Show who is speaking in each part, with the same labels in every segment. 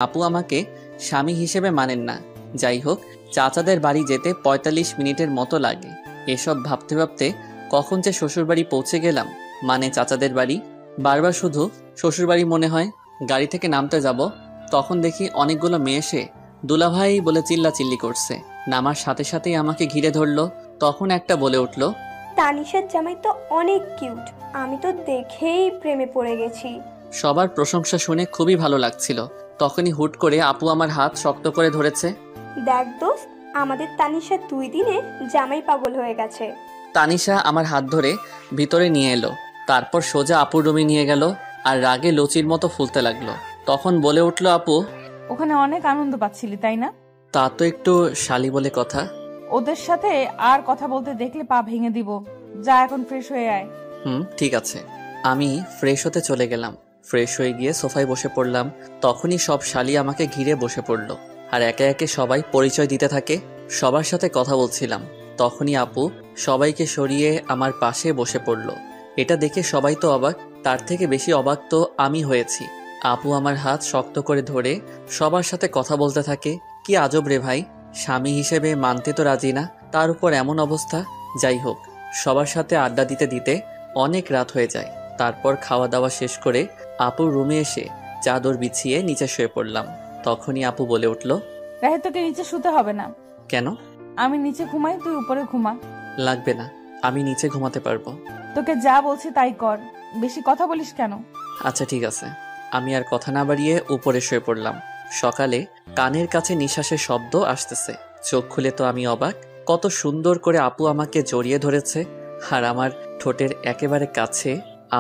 Speaker 1: আপু আমাকে স্বামী হিসেবে মানেন না। যাই হোক, চাচাদের বাড়ি যেতে ৪৫ মিনিটের মতো লাগে। এসব ভাবতে ভাবতে কখন যে শ্বশুরবাড়ি পৌঁছে গেলাম, মানে চাচাদের বাড়ি। বারবার শুধু শ্বশুরবাড়ি মনে হয়। গাড়ি থেকে নামতে যাব, তখন দেখি অনেকগুলো মেয়ে এসে দুলাভাই বলে চিল্লাচিল্লি করছে। নামার সাথে সাথেই আমাকে ঘিরে ধরলো। তখন একটা বলে উঠল,
Speaker 2: তানিশার জামাই তো অনেক কিউট, আমি তো দেখেই প্রেমে পড়ে গেছি।
Speaker 1: সবার প্রশংসা শুনে খুবই ভালো লাগছিল। তখনই হুট করে আপু আমার হাত শক্ত করে ধরেছে।
Speaker 2: দেখ দোস্ত, আমাদের তানিশা 2 দিনে জামাই পাগল হয়ে গেছে।
Speaker 1: তানিশা আমার হাত ধরে ভিতরে নিয়ে এলো, তারপর সোজা আপুর রুমে নিয়ে গেল আর রাগে লুচির মতো ফুলতে লাগলো। তখন বলে উঠল, আপু
Speaker 3: ওখানে অনেক আনন্দ পাচ্ছিলি তাই না?
Speaker 1: তা তো একটু শালি বলে কথা।
Speaker 3: ওদের সাথে আর কথা বলতে দেখলে পা ভেঙে দিব। যা এখন ফ্রেশ হয়ে আয়।
Speaker 1: ঠিক আছে। আমি ফ্রেশ হতে চলে গেলাম। ফ্রেশ হয়ে গিয়ে সোফায় বসে পড়লাম। তখনই সব শালি আমাকে ঘিরে বসে পড়লো আর একে একে সবাই পরিচয় দিতে থাকে। সবার সাথে কথা বলছিলাম, তখনই আপু সবাইকে সরিয়ে আমার পাশে বসে পড়লো। এটা দেখে সবাই তো অবাক, তার থেকে বেশি অবাক তো আমি হয়েছি। আপু আমার হাত শক্ত করে ধরে সবার সাথে কথা বলতে থাকে। কি আজব রে ভাই, স্বামী হিসেবে মানতে তো রাজি না, তার উপর এমন অবস্থা। যাই হোক, সবার সাথে আড্ডা দিতে দিতে অনেক রাত হয়ে যায়। তারপর খাওয়া দাওয়া শেষ করে আপুর রুমে এসে চাদর বিছিয়ে নিচে শুয়ে পড়লাম। তখনই আপু বলে উঠল,
Speaker 3: রাহে, তোকে নিচে শুতে হবে না।
Speaker 1: কেন?
Speaker 3: আমি নিচে ঘুমাই, তুই উপরে ঘুমা।
Speaker 1: লাগবে না, আমি নিচে ঘুমাতে পারবো।
Speaker 3: তোকে যা বলছি তাই কর, বেশি কথা বলিস কেন?
Speaker 1: আচ্ছা ঠিক আছে। আমি আর কথা না বাড়িয়ে উপরে শুয়ে পড়লাম। সকালে কানের কাছে নিঃশ্বাসের শব্দ আসতেছে। চোখ খুলে তো আমি অবাক, কত সুন্দর করে আপু আমাকে জড়িয়ে ধরেছে আর আমার ঠোঁটের একেবারে কাছে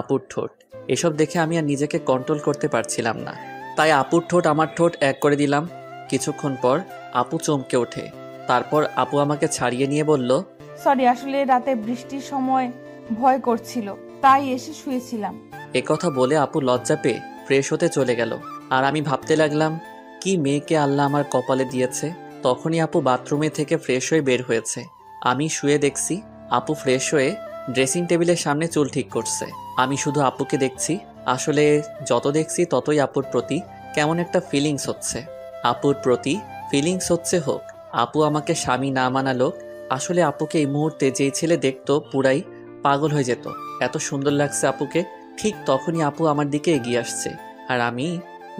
Speaker 1: আপুর ঠোঁট। এসব দেখে আমি আর নিজেকে কন্ট্রোল করতে পারছিলাম না, তাই আপুর ঠোঁট আমার ঠোঁট এক করে দিলাম। কিছুক্ষণ পর আপু চমকে ওঠে। তারপর আপু আমাকে ছাড়িয়ে নিয়ে বলল,
Speaker 3: সরি, আসলে রাতে বৃষ্টির সময় ভয় করছিল, তাই এসে শুয়েছিলাম।
Speaker 1: একথা বলে আপু লজ্জা পেয়ে ফ্রেশ হতে চলে গেল। আর আমি ভাবতে লাগলাম, কি মেয়েকে আল্লাহ আমার কপালে দিয়েছে। তখনই আপু বাথরুমে থেকে ফ্রেশ হয়ে বের হয়েছে। আমি শুয়ে দেখছি আপু ফ্রেশ হয়ে ড্রেসিং টেবিলের সামনে চুল ঠিক করছে। আমি শুধু আপুকে দেখছি। আসলে যত দেখছি ততই আপুর প্রতি কেমন একটা ফিলিংস হচ্ছে। আপুর প্রতি ফিলিংস হচ্ছে হোক, আপু আমাকে স্বামী না মানালো। আসলে আপুকে এই মুহূর্তে যেই ছেলে দেখতো পুরাই পাগল হয়ে যেত, এত সুন্দর লাগছে আপুকে। ঠিক তখনই আপু আমার দিকে এগিয়ে আসছে আর আমি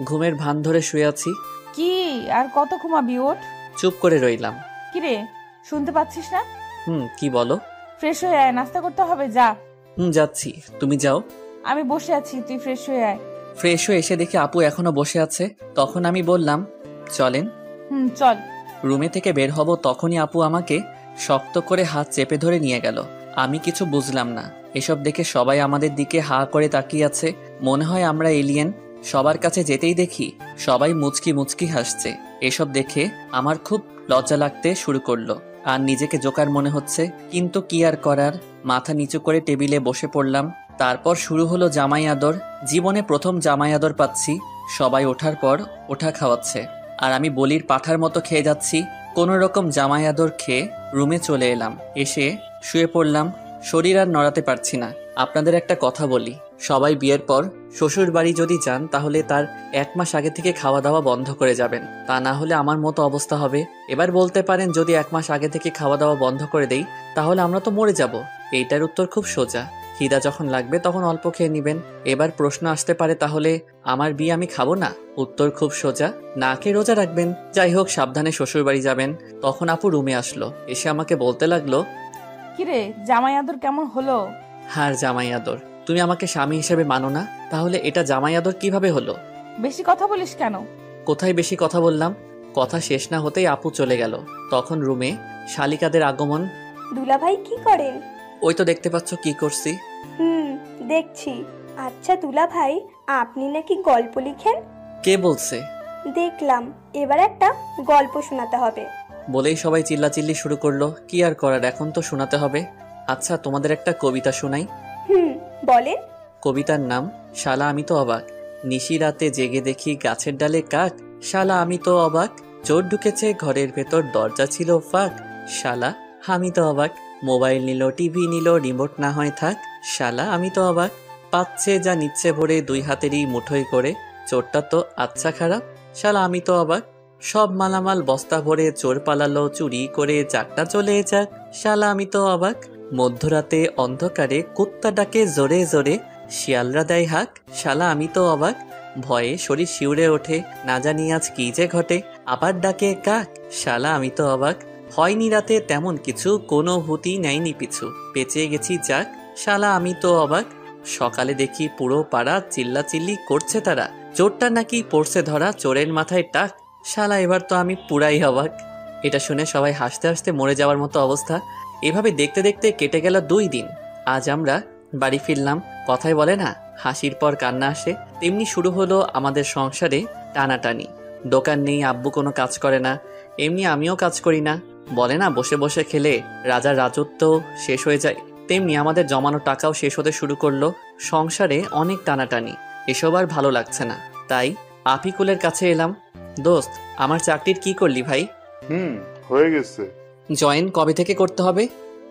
Speaker 1: ঘুমের ভান ধরে শুয়ে আছি।
Speaker 3: কি আর কত ঘুমাবি, ওঠ।
Speaker 1: চুপ করে রইলাম।
Speaker 3: কিরে, শুনতে পাচ্ছিস না?
Speaker 1: কি বলো?
Speaker 3: ফ্রেশ হয়ে আয়, নাস্তা করতে হবে, যা।
Speaker 1: যাচ্ছি, তুমি যাও।
Speaker 3: আমি বসে আছি, তুই ফ্রেশ হয়ে আয়।
Speaker 1: ফ্রেশ হয়ে এসে দেখি আপু এখনো বসে আছে। তখন আমি বললাম, চলেন।
Speaker 3: চল।
Speaker 1: রুমে থেকে বের হব, তখনই আপু আমাকে শক্ত করে হাত চেপে ধরে নিয়ে গেল। আমি কিছু বুঝলাম না। এসব দেখে সবাই আমাদের দিকে হা করে তাকিয়ে আছে, মনে হয় আমরা এলিয়েন। সবার কাছে যেতেই দেখি সবাই মুচকি মুচকি হাসছে। এসব দেখে আমার খুব লজ্জা লাগতে শুরু করলো আর নিজেকে জোকার মনে হচ্ছে, কিন্তু কি আর করার। মাথা নিচু করে টেবিলে বসে পড়লাম। তারপর শুরু হলো জামাই আদর। জীবনে প্রথম জামাই আদর পাচ্ছি। সবাই ওঠার পর ওঠা খাওয়াচ্ছে আর আমি বলির পাঠার মতো খেয়ে যাচ্ছি। কোনো রকম জামাই আদর খেয়ে রুমে চলে এলাম। এসে শুয়ে পড়লাম, শরীর আর নড়াতে পারছি না। আপনাদের একটা কথা বলি, সবাই বিয়ের পর শ্বশুর বাড়ি যদি যান তাহলে তার 1 মাস আগে থেকে খাওয়া দাওয়া বন্ধ করে যাবেন, তা না হলে আমার মতো অবস্থা হবে। এবার বলতে পারেন, যদি 1 মাস আগে থেকে খাওয়া দাওয়া বন্ধ করে দেই তাহলে আমরা তো মরে যাব। এইটার উত্তর খুব সোজা, খিদা যখন লাগবে তখন অল্প খেয়ে নিবেন। এবার প্রশ্ন আসতে পারে, তাহলে আমার বিয়ে আমি খাবো না? উত্তর খুব সোজা, না খেয়ে রোজা রাখবেন। যাই হোক, সাবধানে শ্বশুর বাড়ি যাবেন। তখন আপু রুমে আসলো, এসে আমাকে বলতে লাগলো,
Speaker 3: কিরে, জামাই আদর কেমন হলো?
Speaker 1: হার জামাই আদর, তুমি আমাকে স্বামী হিসেবে মানো না, তাহলে এটা জামাই আদর কিভাবে হলো?
Speaker 3: বেশি কথা বলিস কেন?
Speaker 1: কোথায় বেশি কথা বললাম? কথা শেষ না হতেই আপু চলে গেল। তখন রুমে শালিকাদের আগমন।
Speaker 2: দুলাভাই কি করেন?
Speaker 1: ওই তো দেখতে পাচ্ছ কি করছি।
Speaker 2: দেখছি। আচ্ছা দুলাভাই, আপনি নাকি গল্প লিখেন?
Speaker 1: কে বলছে?
Speaker 2: দেখলাম, এবার একটা গল্প শোনাতে হবে।
Speaker 1: বলেই সবাই চিল্লাচিল্লি শুরু করলো। কি আর করার, এখন তো শোনাতে হবে। আচ্ছা, তোমাদের একটা কবিতা শোনাই।
Speaker 2: বলেন।
Speaker 1: কবিতার নাম শালা আমি তো অবাক। নিশি রাতে জেগে দেখি গাছের ডালে কাক। শালা আমি তো অবাক, চোর ঢুকেছে ঘরের ভেতর, দরজা ছিল ফাঁক। শালা আমি তো অবাক, মোবাইল নিল, টিভি নিল, রিমোট না হয় থাক। শালা আমি তো অবাক, পাচ্ছে যা নিচ্ছে ভরে 2 হাতেরই মুঠোয় করে। চোরটা তো আচ্ছা খারাপ, শালা আমি তো অবাক। সব মালামাল বস্তা ভরে চোর পালালো, চুরি করে চারটা চলে যাক। শালা আমি তো অবাক। মধ্যরাতে অন্ধকারে কুত্তা ডাকে জোরে জোরে, শিয়ালরা দেয় হাঁক। শালা আমি তো অবাক। ভয়ে শরীর শিউরে ওঠে, না জানি আজ কি যে ঘটে। আবার ডাকে কাক। শালা আমি তো অবাক। হয়নি রাতে তেমন কিছু, কোনো ভূতি নেয়নি পিছু, বেঁচে গেছি যাক। শালা আমি তো অবাক। সকালে দেখি পুরো পাড়া চিল্লাচিল্লি করছে তারা, চোরটা নাকি পড়ছে ধরা, চোরের মাথায় টাক। শালা এবার তো আমি পুরাই অবাক। এটা শুনে সবাই হাসতে হাসতে মরে যাওয়ার মতো অবস্থা। এভাবে দেখতে দেখতে কেটে গেল 2 দিন। আজ আমরা বাড়ি ফিরলাম। কথায় বলে না, হাসির পর কান্না আসে, তেমনি শুরু হলো আমাদের সংসারে টানাটানি। দোকান নেই, আব্বু কোনো কাজ করে না, এমনি আমিও কাজ করি না। বলে না, বসে বসে খেলে রাজার রাজত্ব শেষ হয়ে যায়, তেমনি আমাদের জমানো টাকাও শেষ হতে শুরু করলো। সংসারে অনেক টানাটানি, এসব আর ভালো লাগছে না। তাই আফিকুলের কাছে এলাম। দোস্ত, আমার চাকরির কি করলি ভাই?
Speaker 4: হয়ে গেছে।
Speaker 1: জয়েন কবে থেকে করতে হবে?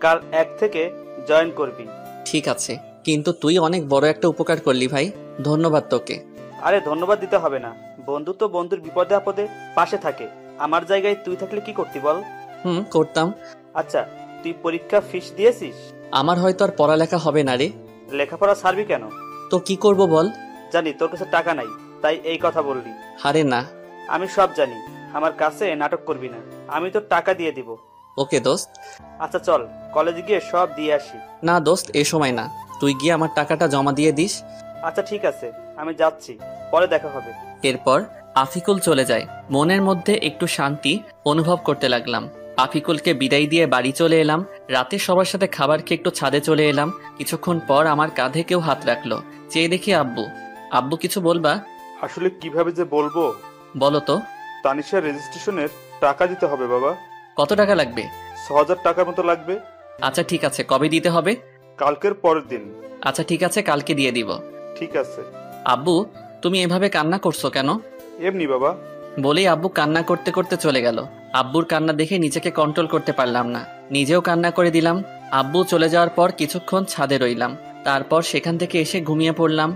Speaker 5: কাল 1 থেকে জয়েন করবি।
Speaker 1: ঠিক আছে, কিন্তু তুই অনেক বড় একটা উপকার করলি ভাই, ধন্যবাদ তোকে।
Speaker 5: আরে ধন্যবাদ দিতে হবে না, বন্ধু তো বন্ধুর বিপদে আপদে পাশে থাকে। আমার জায়গায় তুই থাকলে কি করতি বল?
Speaker 1: করতাম।
Speaker 5: আচ্ছা, তুই পরীক্ষা ফিস দিয়েছিস?
Speaker 1: আমার হয়তো আর পড়ালেখা হবে না রে।
Speaker 5: লেখাপড়া ছাড়বি কেন?
Speaker 1: তো কি করব বল?
Speaker 5: জানি তোর কাছে টাকা নাই, তাই এই কথা বললি।
Speaker 1: আরে না।
Speaker 5: আমি সব জানি, আমার কাছে নাটক করবি না, আমি তোর টাকা দিয়ে দিব।
Speaker 1: ওকে দোস্ত।
Speaker 5: আচ্ছা চল, কলেজে গিয়ে সব দিয়ে আসি।
Speaker 1: না দোস্ত, এ সময় না, তুই গিয়ে আমার টাকাটা জমা দিয়ে দিস।
Speaker 5: আচ্ছা ঠিক আছে, আমি যাচ্ছি, পরে দেখা হবে।
Speaker 1: এরপর আফিকুল চলে যায়। মনের মধ্যে একটু শান্তি অনুভব করতে লাগলাম। আফিকুলকে বিদায় দিয়ে বাড়ি চলে এলাম। রাতে সবার সাথে খাবার খেয়ে একটু ছাদে চলে এলাম। কিছুক্ষণ পর আমার কাঁধে কেউ হাত রাখলো। চেয়ে দেখি আব্বু। আব্বু কিছু বলবা?
Speaker 4: আসলে কিভাবে যে বলবো।
Speaker 1: বলো তো।
Speaker 4: তানিশার রেজিস্ট্রেশনের টাকা দিতে হবে বাবা।
Speaker 1: কত টাকা লাগবে?
Speaker 4: ৬,০০০ টাকার মতো লাগবে।
Speaker 1: আচ্ছা ঠিক আছে, কবে দিতে হবে?
Speaker 4: কালকের পরের দিন।
Speaker 1: আচ্ছা ঠিক আছে, কালকে দিয়ে দিব।
Speaker 4: ঠিক আছে।
Speaker 1: আব্বু, তুমি এভাবে কান্না করছো কেন?
Speaker 4: এমনি বাবা।
Speaker 1: বলেই আব্বু কান্না করতে করতে চলে গেল। আব্বুর কান্না দেখে নিজেকে কন্ট্রোল করতে পারলাম না, নিজেও কান্না করে দিলাম। আব্বু চলে যাওয়ার পর কিছুক্ষণ ছাদে রইলাম, তারপর সেখান থেকে এসে ঘুমিয়ে পড়লাম।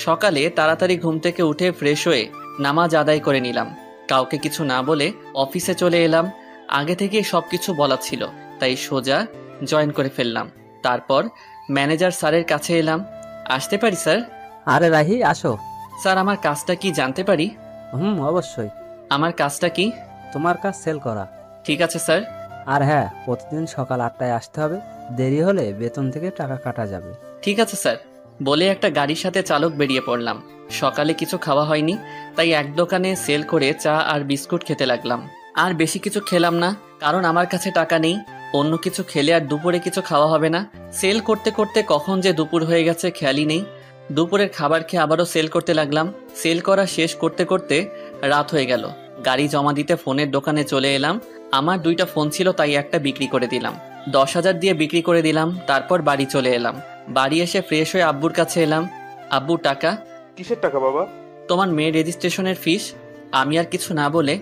Speaker 1: সকালে তাড়াতাড়ি ঘুম থেকে উঠে ফ্রেশ হয়ে নামাজ আদায় করে নিলাম। কাউকে কিছু না বলে অফিসে চলে এলাম। আগে থেকে সবকিছু বলা ছিল, তাই সোজা জয়েন করে ফেললাম। তারপর ম্যানেজার স্যারের কাছে এলাম। আসতে পারি স্যার?
Speaker 6: আরে রাহি, আসো।
Speaker 1: স্যার, আমার কাজটা কি জানতে পারি?
Speaker 6: অবশ্যই।
Speaker 1: আমার কাজটা কি?
Speaker 6: তোমার কাজ সেল করা।
Speaker 1: ঠিক আছে স্যার।
Speaker 6: আর হ্যাঁ, প্রতিদিন সকাল 8টায় আসতে হবে, দেরি হলে বেতন থেকে টাকা কাটা যাবে।
Speaker 1: ঠিক আছে স্যার। বলে একটা গাড়ির সাথে চালক বেরিয়ে পড়লাম। সকালে কিছু খাওয়া হয়নি, তাই এক দোকানে সেল করে চা আর বিস্কুট খেতে লাগলাম। আর বেশি কিছু খেলাম না, কারণ আমার কাছে টাকা নেই। অন্য কিছু খেলে আর দুপুরে কিছু খাওয়া হবে না। সেল করতে করতে কখন যে দুপুর হয়ে গেছে খেয়ালই নেই। দুপুরের খাবার খেয়ে আবারও সেল করতে লাগলাম। সেল করা শেষ করতে করতে রাত হয়ে গেল। গাড়ি জমা দিতে ফোনের দোকানে চলে এলাম। আমার 2টা ফোন ছিল, তাই একটা বিক্রি করে দিলাম। 10,000 দিয়ে বিক্রি করে দিলাম। তারপর বাড়ি চলে এলাম। বাড়ি এসে ফ্রেশ হয়ে আব্বুর কাছে এলাম। আব্বু, টাকা।
Speaker 4: কিসের টাকা বাবা?
Speaker 1: তোমার মেয়ের রেজিস্ট্রেশনের ফিস। আমি আর কিছু না বলে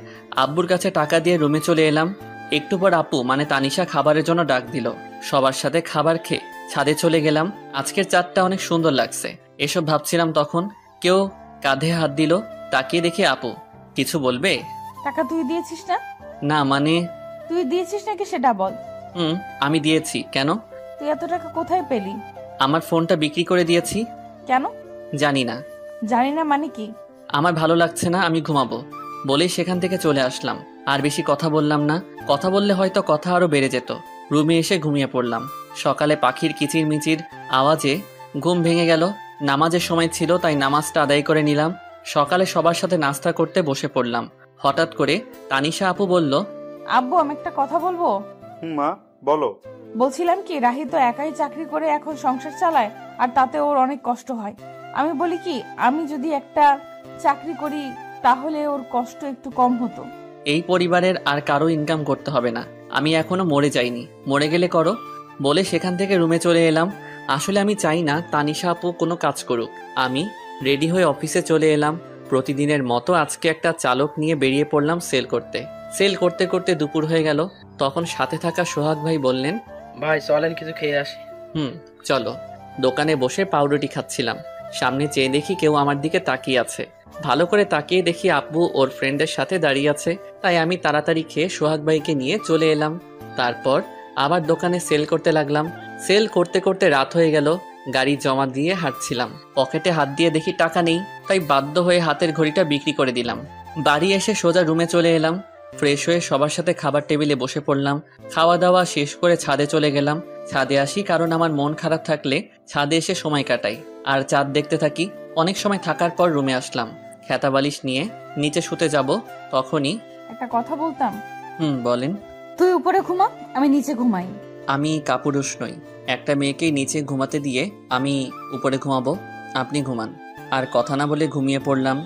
Speaker 1: আব্বুর কাছে টাকা দিয়ে রুমে চলে এলাম। একটু পর আপু মানে তানিশা খাবারের জন্য ডাক দিল। সবার সাথে খাবার খেয়ে ছাদে চলে গেলাম। আজকের চাঁদটা অনেক সুন্দর লাগছে, এসব ভাবছিলাম তখন কেউ কাঁধে হাত দিল। তাকিয়ে দেখি আপু। কিছু বলবে?
Speaker 3: টাকা তুই দিয়েছিস না?
Speaker 1: না মানে।
Speaker 3: তুই দিয়েছিস নাকি সেটা বল।
Speaker 1: আমি দিয়েছি। কেন?
Speaker 3: তুই এত টাকা কোথায় পেলি?
Speaker 1: আমার ফোনটা বিক্রি করে দিয়েছি।
Speaker 3: কেন?
Speaker 1: জানি না।
Speaker 3: জানি না মানে কি?
Speaker 1: আমার ভালো লাগছে না, আমি ঘুমাবো বলেই সেখান থেকে চলে আসলাম। আর বেশি কথা বললাম না, কথা বললে হয়তো কথা আরো বেড়ে যেত। রুমে এসে ঘুমিয়ে পড়লাম। সকালে পাখির কিচির মিচির আওয়াজে ঘুম ভেঙে গেল। নামাজের সময় ছিল, তাই নামাজটা আদায় করে নিলাম। সকালে সবার সাথে নাস্তা করতে বসে পড়লাম। হঠাৎ করে তানিশা আপু বলল,
Speaker 3: আব্বু, আমি একটা কথা বলবো।
Speaker 4: মা বলো।
Speaker 3: বলছিলাম কি, রাহি তো একাই চাকরি করে এখন সংসার চালায়, আর তাতে ওর অনেক কষ্ট হয়। আমি বলি কি, আমি যদি একটা চাকরি করি তাহলে ওর কষ্ট একটু কম হতো।
Speaker 1: এই পরিবারের আর কারো ইনকাম করতে হবে না, আমি এখনো মরে যাইনি, মরে গেলে করো বলে সেখান থেকে রুমে চলে এলাম। আসলে আমি চাই না তানিশা আপু কোনো কাজ করুক। আমি রেডি হয়ে অফিসে চলে এলাম। প্রতিদিনের মতো আজকে একটা চালক নিয়ে বেরিয়ে পড়লাম সেল করতে। সেল করতে করতে দুপুর হয়ে গেল। তখন সাথে থাকা সোহাগ ভাই বললেন,
Speaker 7: ভাই চলেন কিছু খেয়ে আসি।
Speaker 1: চলো। দোকানে বসে পাউরুটি খাচ্ছিলাম। সামনে চেয়ে দেখি কেউ আমার দিকে তাকিয়ে আছে। ভালো করে তাকিয়ে দেখি আব্বু ওর ফ্রেন্ডের সাথে দাঁড়িয়ে আছে, তাই আমি তাড়াতাড়ি খেয়ে সোহাগ ভাইকে নিয়ে চলে এলাম। তারপর আবার দোকানে সেল করতে লাগলাম। সেল করতে করতে রাত হয়ে গেল। গাড়ি জমা দিয়ে হাঁটছিলাম, পকেটে হাত দিয়ে দেখি টাকা নেই, তাই বাধ্য হয়ে হাতের ঘড়িটা বিক্রি করে দিলাম। বাড়ি এসে সোজা রুমে চলে এলাম। ফ্রেশ হয়ে সবার সাথে খাবার টেবিলে বসে পড়লাম। খাওয়া দাওয়া শেষ করে ছাদে চলে গেলাম। ছাদে আসি কারণ আমার মন খারাপ থাকলে ছাদে এসে সময় কাটাই আর চাঁদ দেখতে থাকি। অনেক সময় থাকার পর রুমে আসলাম। খেতা বালিশ নিয়ে নিচে শুতে যাব, তখনই
Speaker 3: একটা কথা বলতাম।
Speaker 1: বলেন।
Speaker 3: তুই উপরে ঘুমা, আমি নিচে ঘুমাই।
Speaker 1: আমি কাপুরুষ নই, একটা মেয়েকে নিচে ঘুমাতে দিয়ে আমি উপরে ঘুমাবো? আপনি ঘুমান। আর কথা না বলে ঘুমিয়ে পড়লাম।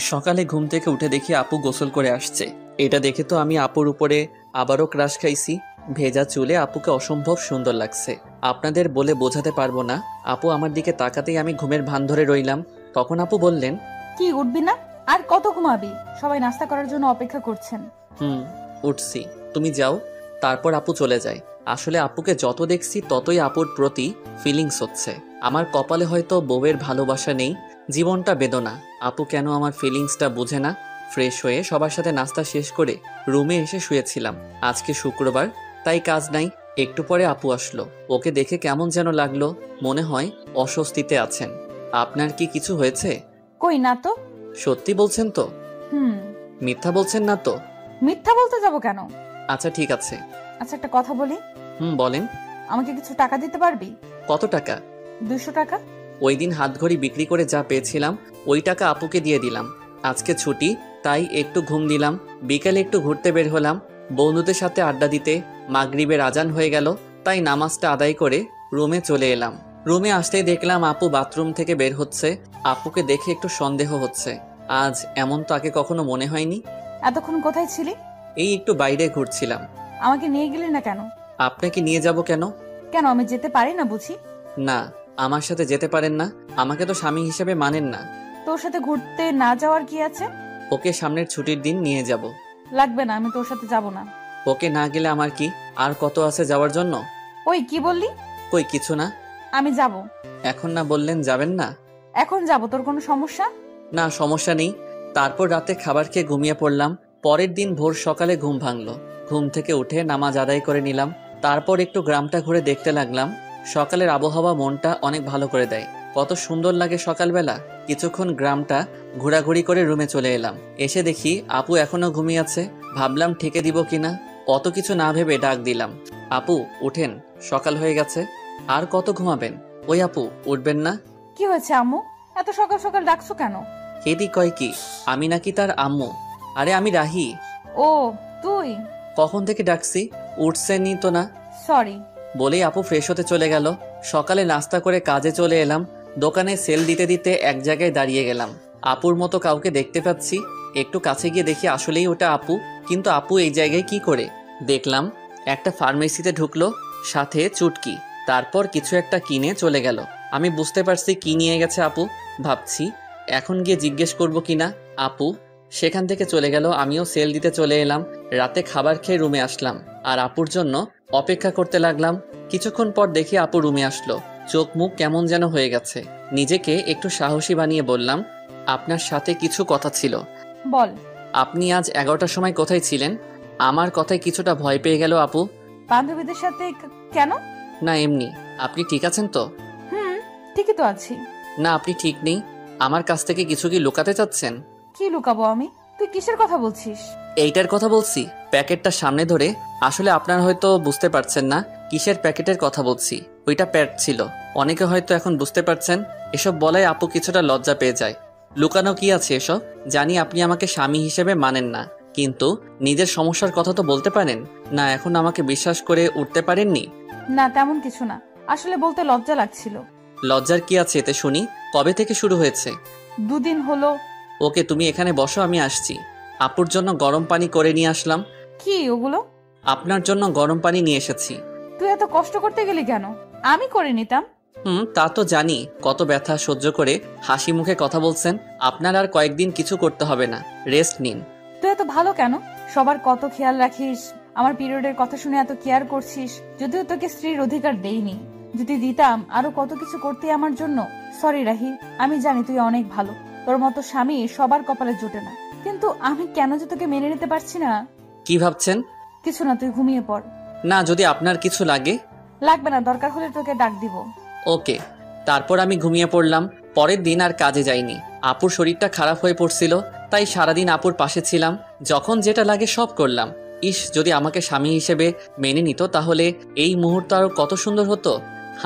Speaker 1: সকালে ঘুম থেকে উঠে দেখি আপু গোসল করে আসছে। এটা দেখে তো আমি আপুর উপরে আবারও ক্রাশ খাইছি। ভেজা চুলে আপুকে অসম্ভব সুন্দর লাগছে, আপনাদের বলে বোঝাতে পারবো না। আপু আমার দিকে তাকাতেই আমি ঘুমের ভান ধরে রইলাম। তখন আপু বললেন,
Speaker 3: কি উঠবি না? আর কত ঘুমাবি? সবাই নাস্তা করার জন্য অপেক্ষা করছেন।
Speaker 1: উঠছি, তুমি যাও। তারপর আপু চলে যায়। আসলে আপুকে যত দেখছি ততই আপুর প্রতি ফিলিংস হচ্ছে। আমার কপালে হয়তো বউয়ের ভালোবাসা নেই, জীবনটা বেদনা। আপু কেন আমার ফিলিংসটা বোঝে না? ফ্রেশ হয়ে সবার সাথে নাস্তা শেষ করে রুমে এসে শুয়েছিলাম। আজকে শুক্রবার, তাই কাজ নাই। একটু পরে আপু আসলো। ওকে দেখে কেমন যেন লাগলো, মনে হয় অস্বস্তিতে আছেন। আপনার কি কিছু হয়েছে?
Speaker 3: কই না তো।
Speaker 1: সত্যি বলছেন তো? মিথ্যা বলছেন না তো?
Speaker 3: মিথ্যা বলতে যাব কেন?
Speaker 1: আচ্ছা ঠিক আছে।
Speaker 3: আচ্ছা একটা কথা বলি।
Speaker 1: বলেন।
Speaker 3: আমাকে কিছু টাকা দিতে পারবি?
Speaker 1: কত টাকা?
Speaker 3: 200 টাকা।
Speaker 1: ওই দিন হাতঘড়ি বিক্রি করে যা পেয়েছিলাম ওই টাকা আপুকে দিয়ে দিলাম। আজকে ছুটি, তাই একটু ঘুম দিলাম। বিকেলে একটু ঘুরতে বের হলাম বন্ধুদের সাথে আড্ডা দিতে। মাগরিবের আজান হয়ে গেল, তাই নামাজটা আদায় করে রুমে চলে এলাম। রুমে আসতেই দেখলাম আপু বাথরুম থেকে বের হচ্ছে। আপুকে দেখে একটু সন্দেহ হচ্ছে। আজ এমন তো আগে কখনো মনে হয়নি।
Speaker 3: এতক্ষণ কোথায় ছিলি?
Speaker 1: এই একটু বাইরে ঘুরছিলাম।
Speaker 3: আমাকে নিয়ে গেলি না কেন?
Speaker 1: আপনাকে নিয়ে যাব কেন?
Speaker 3: কেন আমি যেতে পারি না বুঝি?
Speaker 1: না, আমার সাথে যেতে পারেন না। আমাকে তো স্বামী হিসেবে মানেন না।
Speaker 3: তোর সাথে ঘুরতে না যাওয়ার কি আছে?
Speaker 1: ওকে সামনের ছুটির দিন নিয়ে যাব।
Speaker 3: লাগবে না, আমি তোর সাথে যাব না।
Speaker 1: ওকে না গেলে আমার কি আর কত আছে যাওয়ার জন্য?
Speaker 3: ওই কি বললি?
Speaker 1: কই কিছু না।
Speaker 3: আমি যাব।
Speaker 1: এখন না বললেন যাবেন না?
Speaker 3: এখন যাব, তোর কোনো সমস্যা?
Speaker 1: না, সমস্যা নেই। তারপর রাতে খাবার খেয়ে ঘুমিয়ে পড়লাম। পরের দিন ভোর সকালে ঘুম ভাঙলো। ঘুম থেকে উঠে নামাজ আদায় করে নিলাম। তারপর একটু গ্রামটা ঘুরে দেখতে লাগলাম। সকালের আবহাওয়া মনটা অনেক ভালো করে দেয়। কত সুন্দর লাগে সকালবেলা। কিছুক্ষণ গ্রামটা ঘোরাঘুরি করে রুমে চলে এলাম। এসে দেখি আপু এখনো ঘুমিয়ে আছে। ভাবলাম ঠেকে দিব কিনা, অত কিছু না ভেবে ডাক দিলাম, আপু উঠেন, সকাল হয়ে গেছে। আর কত ঘুমাবেন? ওই আপু উঠবেন না?
Speaker 3: কি হয়েছে আম্মু? এত সকাল সকাল ডাকছো কেন?
Speaker 1: হেদি কয় কি আমি নাকি তার আম্মু? আরে আমি রাহি।
Speaker 3: ও তুই?
Speaker 1: কখন থেকে ডাকছি, উঠছেনই তো না।
Speaker 3: সরি।
Speaker 1: বলেই আপু ফ্রেশ হতে চলে গেল। সকালে নাস্তা করে কাজে চলে এলাম। দোকানে সেল দিতে দিতে এক জায়গায় দাঁড়িয়ে গেলাম। আপুর মতো কাউকে দেখতে পাচ্ছি। একটু কাছে গিয়ে দেখি আসলেই ওটা আপু। কিন্তু আপু এই জায়গায় কি করে? দেখলাম একটা ফার্মেসিতে ঢুকলো, সাথে চুটকি। তারপর কিছু একটা কিনে চলে গেল। আমি বুঝতে পারছি কি নিয়ে গেছে আপু। ভাবছি এখন গিয়ে জিজ্ঞেস করব কিনা। আপু সেখান থেকে চলে গেল। আমিও সেল দিতে চলে এলাম। রাতে খাবার খেয়ে রুমে আসলাম আর আপুর জন্য অপেক্ষা করতে লাগলাম। কিছুক্ষণ পর দেখি আপু রুমে আসলো। চোখ মুখ কেমন যেন হয়ে গেছে। নিজেকে একটু সাহসী বানিয়ে বললাম, আপনার সাথে কিছু কথা ছিল।
Speaker 3: বল।
Speaker 1: আপনি আজ 11টার সময় কোথায় ছিলেন? আমার কথায় কিছুটা ভয় পেয়ে গেল আপু।
Speaker 3: বান্ধবীদের সাথে কেন?
Speaker 1: না এমনি। আপনি ঠিক আছেন তো?
Speaker 3: ঠিকই তো আছি।
Speaker 1: না আপনি ঠিক নেই। আমার কাছ থেকে কিছু কি লুকাতে চাচ্ছেন?
Speaker 3: কি লুকাবো আমি? তুই কিসের কথা বলছিস?
Speaker 1: এইটার কথা বলছি, প্যাকেটটা সামনে ধরে। আসলে আপনার হয়তো বুঝতে পারছেন না কিসের প্যাকেটের কথা বলছি। ওইটা প্যাড ছিল। অনেকে হয়তো এখন বুঝতে পারছেন। এসব বলায় আপু কিছুটা লজ্জা পেয়ে যায়। লুকানো কি আছে এসব? জানি আপনি আমাকে স্বামী হিসেবে মানেন না, কিন্তু নিজের সমস্যার কথা তো বলতে পারেন না। এখন আমাকে বিশ্বাস করে উঠতে পারেননি?
Speaker 3: না তেমন কিছু না, আসলে বলতে লজ্জা লাগছিল।
Speaker 1: লজ্জার কি আছে এতে শুনি? কবে থেকে শুরু হয়েছে?
Speaker 3: 2 দিন হলো।
Speaker 1: ওকে তুমি এখানে বসো, আমি আসছি। আপুর জন্য গরম পানি করে নিয়ে আসলাম।
Speaker 3: কি ওগুলো?
Speaker 1: আপনার জন্য গরম পানি নিয়ে এসেছি।
Speaker 3: তুই এত কষ্ট করতে গেলি কেন? আমি করে নিতাম।
Speaker 1: তা তো জানি। কত ব্যথা সহ্য করে হাসি মুখে কথা বলছেন। আপনার আর কয়েকদিন কিছু করতে হবে না, রেস্ট নিন।
Speaker 3: তুই এত ভালো কেন? সবার কত খেয়াল রাখিস, আমার পিরিয়ডের কথা শুনে এত কেয়ার করছিস। যদিও তোকে স্ত্রীর অধিকার দেইনি, যদি দিতাম আরো কত কিছু করতে আমার জন্য। সরি রাহি, আমি জানি তুই অনেক ভালো, তোর মতো স্বামী সবার কপালে জোটে না, কিন্তু আমি কেন যে তোকে মেনে নিতে পারছি না।
Speaker 1: কি ভাবছেন?
Speaker 3: কিছু না, তুই ঘুমিয়ে পড়।
Speaker 1: না, যদি আপনার কিছু লাগে।
Speaker 3: লাগবে না, দরকার হলে তোকে ডাক দিব।
Speaker 1: ওকে। তারপর আমি ঘুমিয়ে পড়লাম। পরের দিন আর কাজে যাইনি। আপুর শরীরটা খারাপ হয়ে পড়ছিল, তাই সারাদিন আপুর পাশে ছিলাম। যখন যেটা লাগে সব করলাম। ইস, যদি আমাকে স্বামী হিসেবে মেনে নিত তাহলে এই মুহূর্ত আরো কত সুন্দর হতো।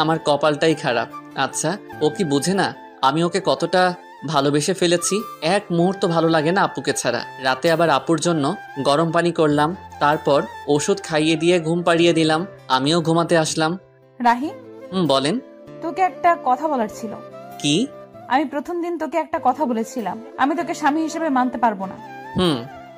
Speaker 1: আমার কপালটাই খারাপ। আচ্ছা, ও কি বুঝে না আমি ওকে কতটা ভালোবেসে ফেলেছি? এক মুহূর্ত ভালো লাগে না আপুকে ছাড়া। রাতে আবার আপুর জন্য গরম পানি করলাম, তারপর ওষুধ খাইয়ে দিয়ে ঘুম পাড়িয়ে দিলাম। আমিও ঘুমাতে আসলাম।
Speaker 3: রাহি,
Speaker 1: বলেন।
Speaker 3: তোকে একটা কথা বলার ছিল।
Speaker 1: কি?
Speaker 3: আমি প্রথম দিন তোকে একটা কথা বলেছিলাম, আমি তোকে স্বামী হিসেবে মানতে পারবো না।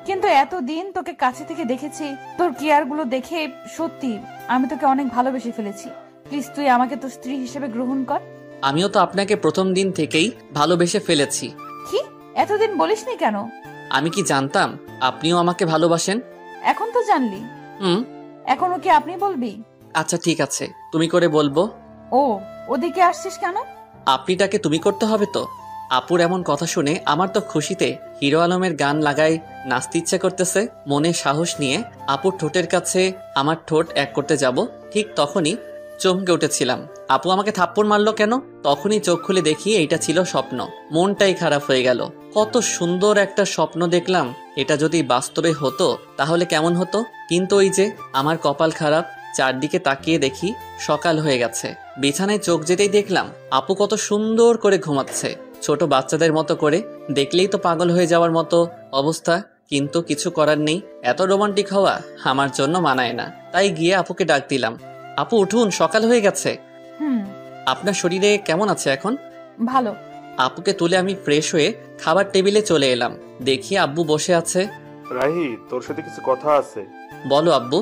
Speaker 3: কিন্তু এতদিন তোকে কাছে থেকে দেখেছি, তোর কেয়ার গুলো দেখে সত্যি আমি তোকে অনেক ভালোবেসে ফেলেছি। প্লিজ তুই আমাকে তোর স্ত্রী হিসেবে গ্রহণ কর।
Speaker 1: আমিও তো আপনাকে প্রথম দিন থেকেই ভালোবেসে ফেলেছি।
Speaker 3: কি এতদিন বলিসনি কেন?
Speaker 1: আমি কি জানতাম আপনিও আমাকে ভালোবাসেন?
Speaker 3: এখন তো জানলি। এখনো কি আপনি বলবি?
Speaker 1: আচ্ছা ঠিক আছে, তুমি করে বলবো।
Speaker 3: ও, ওদিকে আসছিস কেন?
Speaker 1: আপনিটাকে তুমি করতে হবে তো। আপুর এমন কথা শুনে আমার তো খুশিতে হিরো আলমের গান লাগাই নাচতে ইচ্ছে করতেছে। মনে সাহস নিয়ে আপুর ঠোঁটের কাছে আমার ঠোঁট এক করতে যাব, ঠিক তখনই চমকে উঠেছিলাম। আপু আমাকে থাপ্পড় মারলো কেন? তখনই চোখ খুলে দেখি এইটা ছিল স্বপ্ন। মনটাই খারাপ হয়ে গেল। কত সুন্দর একটা স্বপ্ন দেখলাম, এটা যদি বাস্তবে হতো তাহলে কেমন হতো। কিন্তু ওই যে আমার কপাল খারাপ। চারদিকে তাকিয়ে দেখি সকাল হয়ে গেছে। বিছানায় চোখ যেতেই দেখলাম আপু কত সুন্দর করে ঘুমাচ্ছে, ছোট বাচ্চাদের মতো করে। দেখলেই তো পাগল হয়ে যাওয়ার মতো অবস্থা, কিন্তু কিছু করার নেই। এত রোমান্টিক হওয়া আমার জন্য মানায় না। তাই গিয়ে আপুকে ডাক দিলাম, আপু উঠুন, সকাল হয়ে গেছে। আপনার শরীরে কেমন আছে এখন?
Speaker 3: ভালো।
Speaker 1: আপুকে তুলে আমি ফ্রেশ হয়ে খাবার টেবিলে চলে এলাম। দেখি আব্বু বসে আছে।
Speaker 4: রাহি, তোর সাথে কিছু কথা আছে।
Speaker 1: বলো আব্বু।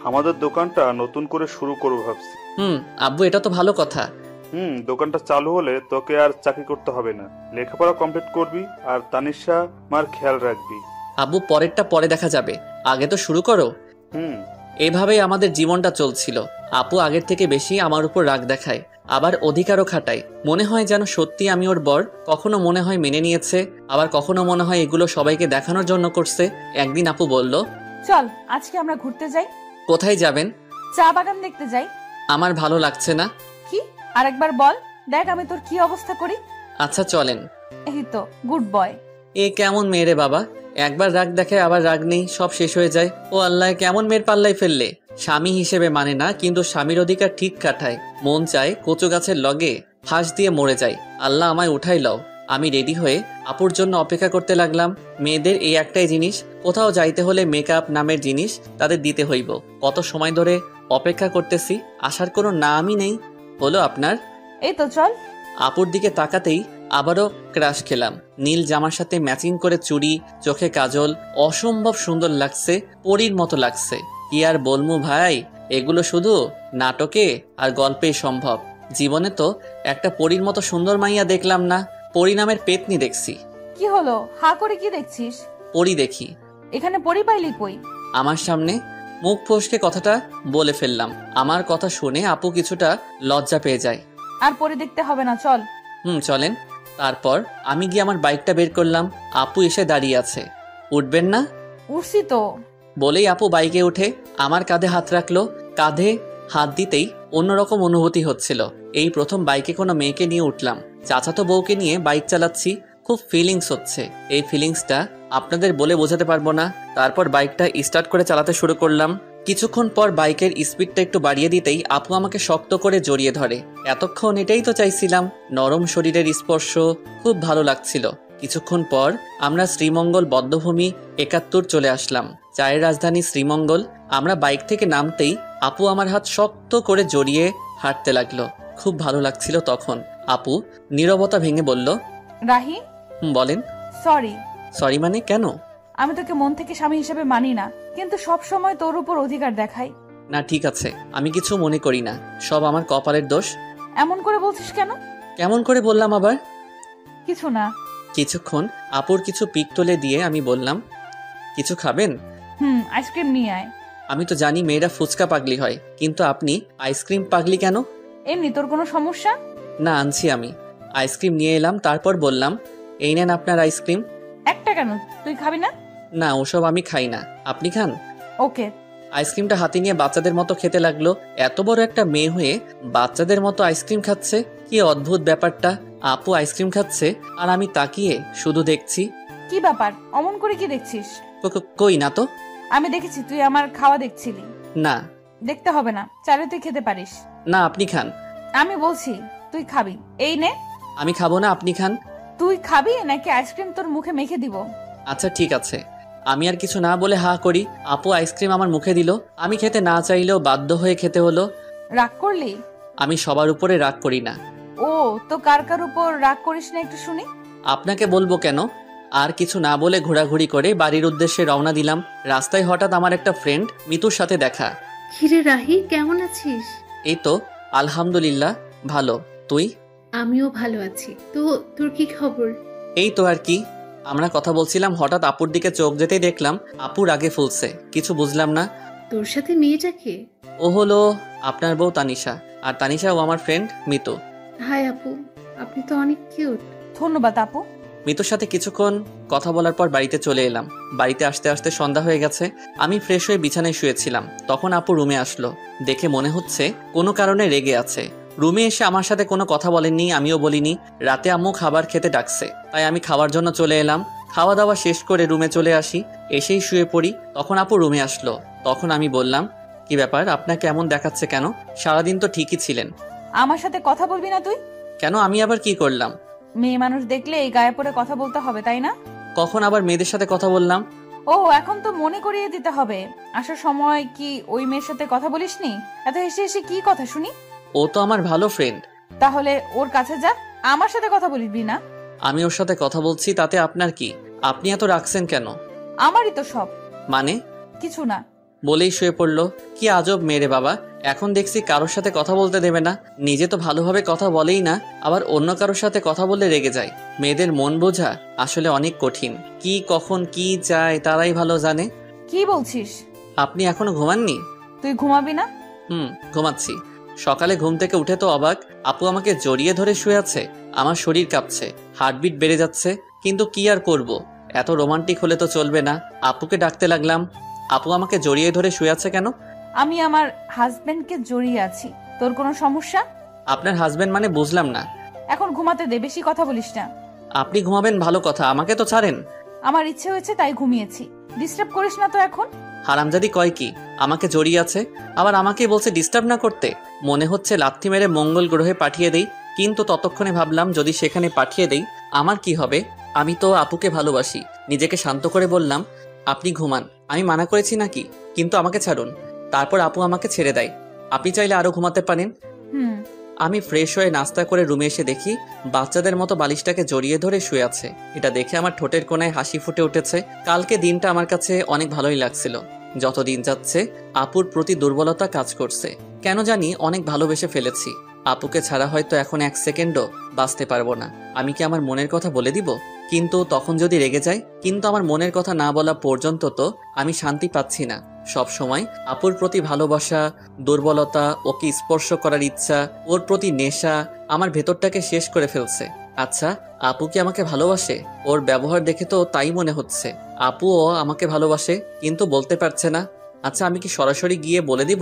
Speaker 4: আমাদের দোকানটা নতুন করে শুরু করবো ভাবছি।
Speaker 1: আব্বু, এটা তো ভালো কথা।
Speaker 4: দোকানটা চালু হলে তোকে আর চাকরি করতে হবে না, লেখাপড়া কমপ্লিট করবি আর তানিশা মার খেয়াল রাখবি।
Speaker 1: আব্বু, পরেরটা পরে দেখা যাবে, আগে তো শুরু করো। এভাবেই আমাদের জীবনটা চলছিল। আপু আগের থেকে বেশি আমার উপর রাগ দেখায়, আবার অধিকারও খাটায়। মনে হয় যেন সত্যি আমি ওর বর। কখনো মনে হয় মেনে নিয়েছে, আবার কখনো মনে হয় এগুলো সবাইকে দেখানোর জন্য করছে। একদিন আপু বলল,
Speaker 3: চল আজকে আমরা ঘুরতে যাই।
Speaker 1: কোথায় যাবেন?
Speaker 3: চা বাগান দেখতে যাই।
Speaker 1: আমার ভালো লাগছে না।
Speaker 3: কি? আরেকবার বল, দেখ আমি তোর কি অবস্থা করি।
Speaker 1: আচ্ছা চলেন।
Speaker 3: এই তো, গুড বয়।
Speaker 1: এ কেমন মেয়ে রে বাবা, একবার রাগ দেখে আবার রাগ নেই, সব শেষ হয়ে যায়। ও আল্লাহ, কেমন মেয়ের পাল্লাই ফেললে। স্বামী হিসেবে মানে না, কিন্তু স্বামীর অধিকার ঠিক কাটায়। মন চায় কচু গাছের লগে ফাঁস দিয়ে মরে যায়। আল্লাহ আমায় উঠাই লও। আমি রেডি হয়ে আপুর জন্য অপেক্ষা করতে লাগলাম। মেয়েদের এই একটাই জিনিস, কোথাও যাইতে হলে মেকআপ নামের জিনিস তাদের দিতে হইব। কত সময় ধরে অপেক্ষা করতেছি, আসার কোনো নামই নেই। হলো আপনার?
Speaker 3: এই তো চল।
Speaker 1: আপুর দিকে তাকাতেই আবারও ক্রাশ খেলাম। নীল জামার সাথে ম্যাচিং করে চুড়ি, চোখে কাজল, অসম্ভব সুন্দর লাগছে, পরীর মতো লাগছে। কি আর বলমু ভাই, এগুলো শুধু নাটকে আর গল্পেই সম্ভব। জীবনে তো একটা পরীর মতো সুন্দর মাইয়া দেখলাম না, পরী নামের পেতনি দেখছি।
Speaker 3: কি হলো, হা করে কি দেখছিস?
Speaker 1: পরী দেখি।
Speaker 3: এখানে পরী পাইলি কই?
Speaker 1: আমার সামনে। মুখ ফসকে কথাটা বলে ফেললাম। আমার কথা শুনে আপু কিছুটা লজ্জা পেয়ে যায়।
Speaker 3: আর পরী দেখতে হবে না, চল।
Speaker 1: চলেন। তারপর আমি গিয়ে আমার বাইকটা বের করলাম। আপু এসে দাঁড়িয়ে আছে। উঠবেন না?
Speaker 3: উঠছি তো।
Speaker 1: বলেই আপু বাইকে উঠে আমার কাঁধে হাত রাখলো। কাঁধে হাত দিতেই অন্যরকম অনুভূতি হচ্ছিল। এই প্রথম বাইকে কোনো মেয়েকে নিয়ে উঠলাম। চাচাতো বউকে নিয়ে বাইক চালাচ্ছি, খুব ফিলিংস হচ্ছে। এই ফিলিংসটা আপনাদের বলে বোঝাতে পারবো না। তারপর বাইকটা স্টার্ট করে চালাতে শুরু করলাম। কিছুক্ষণ পর বাইকের স্পিডটা একটু বাড়িয়ে দিতেই আপু আমাকে শক্ত করে জড়িয়ে ধরে। এতক্ষণ এটাই তো চাইছিলাম, নরম শরীরের স্পর্শ, খুব ভালো লাগছিল। কিছুক্ষণ পর আমরা শ্রীমঙ্গল বদ্ধভূমি 71 চলে আসলাম, চায়ের রাজধানী শ্রীমঙ্গল। আমরা বাইক থেকে নামতেই আপু আমার হাত শক্ত করে জড়িয়ে হাঁটতে লাগলো। খুব ভালো লাগছিল তখন। আপু নীরবতা ভেঙে বলল,
Speaker 3: রাহি।
Speaker 1: বলেন।
Speaker 3: সরি।
Speaker 1: সরি মানে কেন?
Speaker 3: আমি তোকে মন থেকে স্বামী হিসেবে মানি না, কিন্তু সব সময় তোর উপর অধিকার দেখাই।
Speaker 1: না ঠিক আছে, আমি কিছু মনে করি না, সব আমার কপালের দোষ।
Speaker 3: এমন করে বলছিস কেন?
Speaker 1: কেমন করে বললাম আবার?
Speaker 3: কিছু না।
Speaker 1: কিছুক্ষণ আপুর কিছু পিক তুলে দিয়ে আমি বললাম, কিছু খাবেন?
Speaker 3: আইসক্রিম নিয়ে আয়।
Speaker 1: আমি তো জানি মেয়েরা ফুচকা পাগলি হয়, কিন্তু আপনি আইসক্রিম পাগলি কেন?
Speaker 3: এমনি, তোর কোনো সমস্যা?
Speaker 1: না, আনছি আমি। আইসক্রিম নিয়ে এলাম, তারপর বললাম, এই নেন আপনার আইসক্রিম।
Speaker 3: একটা কেন, তুই খাবি না?
Speaker 1: না, ওসব আমি খাই না, আপনি খান।
Speaker 3: ওকে।
Speaker 1: আইসক্রিমটা হাতে নিয়ে বাচ্চাদের মতো খেতে লাগলো। এত বড় একটা মেয়ে হয়ে বাচ্চাদের মতো আইসক্রিম খাচ্ছে, কি অদ্ভুত ব্যাপারটা। আপু আইসক্রিম খাচ্ছে আর আমি তাকিয়ে শুধু দেখছি।
Speaker 3: কি ব্যাপার, অমন করে কি দেখছিস?
Speaker 1: কই না তো।
Speaker 3: আমি দেখেছি তুই আমার খাওয়া দেখছিলি।
Speaker 1: না।
Speaker 3: দেখতে হবে না, চাইলে তুই খেতে পারিস।
Speaker 1: না, আপনি খান।
Speaker 3: আমি বলছি তুই খাবি, এই নে।
Speaker 1: আমি খাবো না, আপনি খান।
Speaker 3: তুই খাবি নাকি আইসক্রিম তোর মুখে মেখে দিব?
Speaker 1: আচ্ছা ঠিক আছে। আমি আর কিছু না বলে হা করি। আপু আইসক্রিম আমার মুখে দিল। আমি খেতে না চাইলেও বাধ্য হয়ে খেতে হলো।
Speaker 3: রাগ করলি?
Speaker 1: আমি সবার উপরে রাগ করি না।
Speaker 3: ও তো কার কার উপর রাগ করিস না একটু শুনি।
Speaker 1: আপনাকে বলবো কেন। আর কিছু না বলে ঘোরাঘুরি করে বাড়ির উদ্দেশ্যে রওনা দিলাম। রাস্তায় হঠাৎ আমার একটা ফ্রেন্ড মিতুর সাথে দেখা।
Speaker 8: কিরে রাহি, কেমন আছিস?
Speaker 1: এই তো আলহামদুলিল্লাহ ভালো, তুই?
Speaker 8: আমিও ভালো আছি। তো তোর কি খবর?
Speaker 1: এই তো আর কি। আমরা কথা বলছিলাম, হঠাৎ আপুর দিকে চোখ যেতেই দেখলাম আপু রাগে ফুলছে। কিছু বুঝলাম না।
Speaker 8: তোর সাথে মেয়েটাকে?
Speaker 1: ও হলো আপনার বউ তানিশা, আর তানিশাও আমার ফ্রেন্ড মিতু।
Speaker 8: হাই আপু, আপনি তো অনেক কিউট।
Speaker 3: ধন্যবাদ আপু।
Speaker 1: মিতুর সাথে কিছুক্ষণ কথা বলার পর বাড়িতে চলে এলাম। বাড়িতে আসতে আসতে সন্ধ্যা হয়ে গেছে। আমি ফ্রেশ হয়ে বিছানায় শুয়েছিলাম, তখন আপু রুমে আসলো। দেখে মনে হচ্ছে কোনো কারণে রেগে আছে। রুমে এসে আমার সাথে কোনো কথা বলেননি, আমিও বলিনি। রাতে আম্মু খাবার খেতে ডাকছে, তাই আমি খাওয়ার জন্য চলে এলাম। খাওয়া দাওয়া শেষ করে রুমে চলে আসি। এসেই শুয়ে পড়ি, তখন আপু রুমে আসলো। তখন আমি বললাম, কি ব্যাপার, আপনাকে এমন দেখাচ্ছে কেন? সারাদিন তো ঠিকই ছিলেন।
Speaker 3: আমার সাথে কথা বলবি না তুই?
Speaker 1: কেন, আমি আবার কি করলাম?
Speaker 3: মেয়ে মানুষ দেখলে এই গায়ে পড়ে কথা বলতে হবে, তাই না?
Speaker 1: কখন আবার মেয়েদের সাথে কথা বললাম?
Speaker 3: ও এখন তো মনে করিয়ে দিতে হবে। আসার সময় কি ওই মেয়ের সাথে কথা বলিসনি? এত হেসে হেসে কি কথা শুনি?
Speaker 1: ও তো আমার ভালো ফ্রেন্ড।
Speaker 3: তাহলে ওর কাছে যা, আমার সাথে কথা বলবি না।
Speaker 1: আমি ওর সাথে কথা বলছি, তাতে আপনার কি? আপনি এত রাখছেন কেন?
Speaker 3: আমারই তো সব।
Speaker 1: মানে?
Speaker 3: কিছু না।
Speaker 1: বলেই শুয়ে পড়লো। কি আজব মেরে বাবা, এখন দেখছি কারোর সাথে কথা বলতে দেবে না। নিজে তো ভালোভাবে কথা বলেই না, আবার অন্য কারোর সাথে কথা বললে রেগে যায়। মেয়েদের মন বোঝা আসলে অনেক কঠিন। কি কখন কি চায় তারাই ভালো জানে।
Speaker 3: কি বলছিস?
Speaker 1: আপনি এখনো ঘুমাননি?
Speaker 3: তুই ঘুমাবি না?
Speaker 1: ঘুমাচ্ছি। সকালে ঘুম থেকে উঠে তো অবাক, আপু আমাকে জড়িয়ে ধরে শুয়ে আছে। আমার শরীর কাঁপছে, হার্টবিট বেড়ে যাচ্ছে। কিন্তু কি আর করব, এত রোমান্টিক হলে তো চলবে না। আপুকে ডাকতে লাগলাম, আপু আমাকে জড়িয়ে ধরে শুয়ে আছে কেন?
Speaker 3: আমি আমার হাজবেন্ডকে জড়িয়ে আছি। তোর কোনো সমস্যা?
Speaker 1: আপনার হাজবেন্ড মানে বুঝলাম না।
Speaker 3: এখন ঘুমাতে দে, বেশি কথা বলিস না।
Speaker 1: আপনি ঘুমাবেন ভালো কথা, আমাকে তো ছাড়েন।
Speaker 3: আমার ইচ্ছে হয়েছে তাই ঘুমিয়েছি, ডিস্টার্ব করিস না তো এখন।
Speaker 1: হারামজাদি কয় কি, আমাকে জড়িয়ে আছে, আবার আমাকে বলছে ডিস্টার্ব না করতে। মনে হচ্ছে লাথি মেরে মঙ্গল গ্রহে পাঠিয়ে দেই। কিন্তু ততক্ষণে ভাবলাম, যদি সেখানে পাঠিয়ে দেই আমার কি হবে? আমি তো আপুকে ভালোবাসি। নিজেকে শান্ত করে বললাম, আপনি ঘুমান, আমি মানা করেছি নাকি? কিন্তু আমাকে ছাড়ুন। তারপর আপু আমাকে ছেড়ে দেয়। আপনি চাইলে আরো ঘুমাতে পারেন। আমি ফ্রেশ হয়ে নাস্তা করে রুমে এসে দেখি বাচ্চাদের মতো বালিশটাকে জড়িয়ে ধরে শুয়ে আছে। এটা দেখে আমার ঠোঁটের কোণায় হাসি ফুটে উঠেছে। কালকে দিনটা আমার কাছে অনেক ভালোই লাগছিল। যত দিন যাচ্ছে আপুর প্রতি দুর্বলতা কাজ করছে। কেন জানি অনেক ভালোবেসে ফেলেছি। আপুকে ছাড়া হয়তো এখন 1 সেকেন্ডও বাঁচতে পারবো না। আমি কি আমার মনের কথা বলে দিব? কিন্তু তখন যদি রেগে যায়? কিন্তু আমার মনের কথা না বলা পর্যন্ত তো আমি শান্তি পাচ্ছি না। সব সময় আপুর প্রতি ভালোবাসা, দুর্বলতা, ওকে স্পর্শ করার ইচ্ছা, ওর প্রতি নেশা আমার ভেতরটাকে শেষ করে ফেলছে। আচ্ছা, আপু কি আমাকে ভালোবাসে? ওর ব্যবহার দেখে তো তাই মনে হচ্ছে। আপুও আমাকে ভালোবাসে, কিন্তু বলতে পারছে না। আচ্ছা, আমি কি সরাসরি গিয়ে বলে দিব?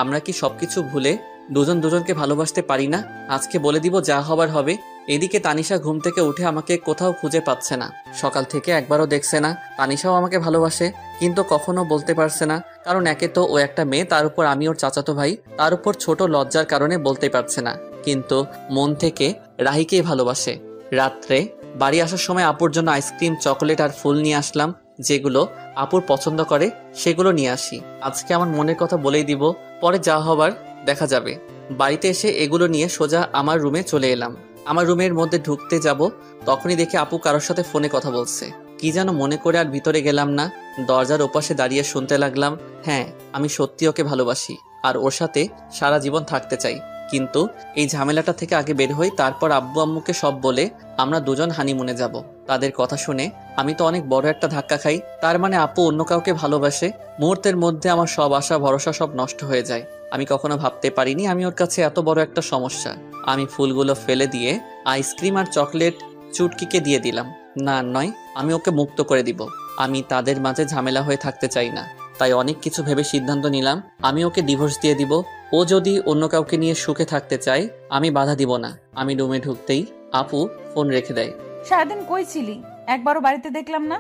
Speaker 1: আমরা কি সবকিছু ভুলে দুজন দুজনকে ভালোবাসতে পারি না? আজকে বলে দিব, যা হবার হবে। এদিকে তানিশা ঘুম থেকে উঠে আমাকে কোথাও খুঁজে পাচ্ছে না। সকাল থেকে একবারও দেখছে না। তানিশাও আমাকে ভালোবাসে, কিন্তু কখনো বলতে পারছে না। কারণ একে তো ও একটা মেয়ে, তার উপর আমি ওর চাচাতো ভাই। তার উপর ছোট লজ্জার কারণে বলতে পারছে না। কিন্তু মন থেকে রাহিকেই ভালোবাসে। রাত্রে বাড়ি আসার সময় আপুর জন্য আইসক্রিম, চকোলেট আর ফুল নিয়ে আসলাম। যেগুলো আপুর পছন্দ করে সেগুলো নিয়ে আসি। আজকে আমার মনের কথা বলেই দিব, পরে যা হবার দেখা যাবে। বাড়িতে এসে এগুলো নিয়ে সোজা আমার রুমে চলে এলাম। আমার রুমের মধ্যে ঢুকতে যাব, তখনই দেখি আপু কারোর সাথে ফোনে কথা বলছে। কি যেন মনে করে আর ভিতরে গেলাম না। দরজার ওপাশে দাঁড়িয়ে শুনতে লাগলাম, হ্যাঁ আমি সত্যি ওকে ভালোবাসি আর ওর সাথে সারা জীবন থাকতে চাই। কিন্তু এই ঝামেলাটা থেকে আগে বের হই, তারপর আব্বু আম্মুকে সব বলে আমরা দুজন হানিমুনে যাব। তাদের কথা শুনে আমি তো অনেক বড় একটা ধাক্কা খাই। তার মানে আপু অন্য কাউকে ভালোবাসে। মুহূর্তের মধ্যে আমার সব আশা ভরসা সব নষ্ট হয়ে যায়। আমি কখনো ভাবতে পারিনি আমি ওর কাছে এত বড় একটা সমস্যা। আমি ফুলগুলো ফেলে দিয়ে আইসক্রিম আর চকলেট চুটকিকে দিয়ে দিলাম। না নয়, আমি ওকে মুক্ত করে দিব। আমি তাদের মাঝে ঝামেলা হয়ে থাকতে চাই না, তাই অনেক কিছু ভেবে সিদ্ধান্ত নিলাম আমি ওকে ডিভোর্স দিয়ে দিব। ও যদি অন্য কাউকে নিয়ে সুখে থাকতে চায় আমি বাধা দিব না। আমি রুমে ঢুকতেই আপু ফোন রেখে দেয়।
Speaker 3: সারাদিন কই ছিলি? একবারও বাড়িতে দেখলাম না।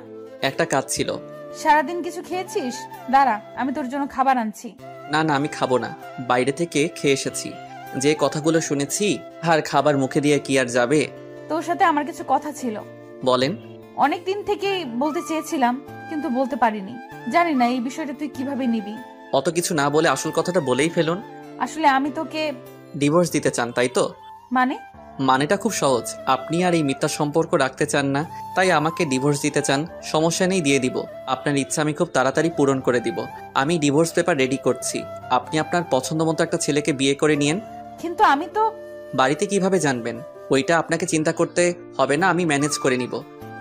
Speaker 1: একটা কাজ ছিল।
Speaker 3: সারাদিন কিছু খেয়েছিস? দাঁড়া, আমি তোর জন্য খাবার আনছি।
Speaker 1: না না, আমি খাবো না, বাইরে থেকে খেয়ে এসেছি। যে কথাগুলো শুনেছি আর খাবার মুখে দিয়ে কি আর যাবে।
Speaker 3: তোর সাথে আমার কিছু কথা ছিল।
Speaker 1: বলেন।
Speaker 3: অনেক দিন থেকে বলতে চেয়েছিলাম কিন্তু বলতে পারিনি। জানি না এই বিষয়টা তুই কিভাবে নিবি।
Speaker 1: অত কিছু না বলে আসল কথাটা বলেই ফেলুন।
Speaker 3: আসলে আমি তোকে
Speaker 1: ডিভোর্স দিতে চান, তাই তো?
Speaker 3: মানে
Speaker 1: মানেটা খুব সহজ। আপনি আর এই মিথ্যা সম্পর্ক রাখতে চান না, তাই আমাকে ডিভোর্স দিতে চান। সমস্যা নেই, দিয়ে দিব। আপনার ইচ্ছা আমি খুব তাড়াতাড়ি পূরণ করে দিব। আমি ডিভোর্স পেপার রেডি করছি। আপনি আপনার পছন্দ মতো একটা ছেলেকে বিয়ে করে নিয়েন।
Speaker 3: কিন্তু আমি তো
Speaker 1: বাড়িতে কিভাবে জানবেন? ওইটা আপনাকে চিন্তা করতে হবে না, আমি ম্যানেজ করে নিব।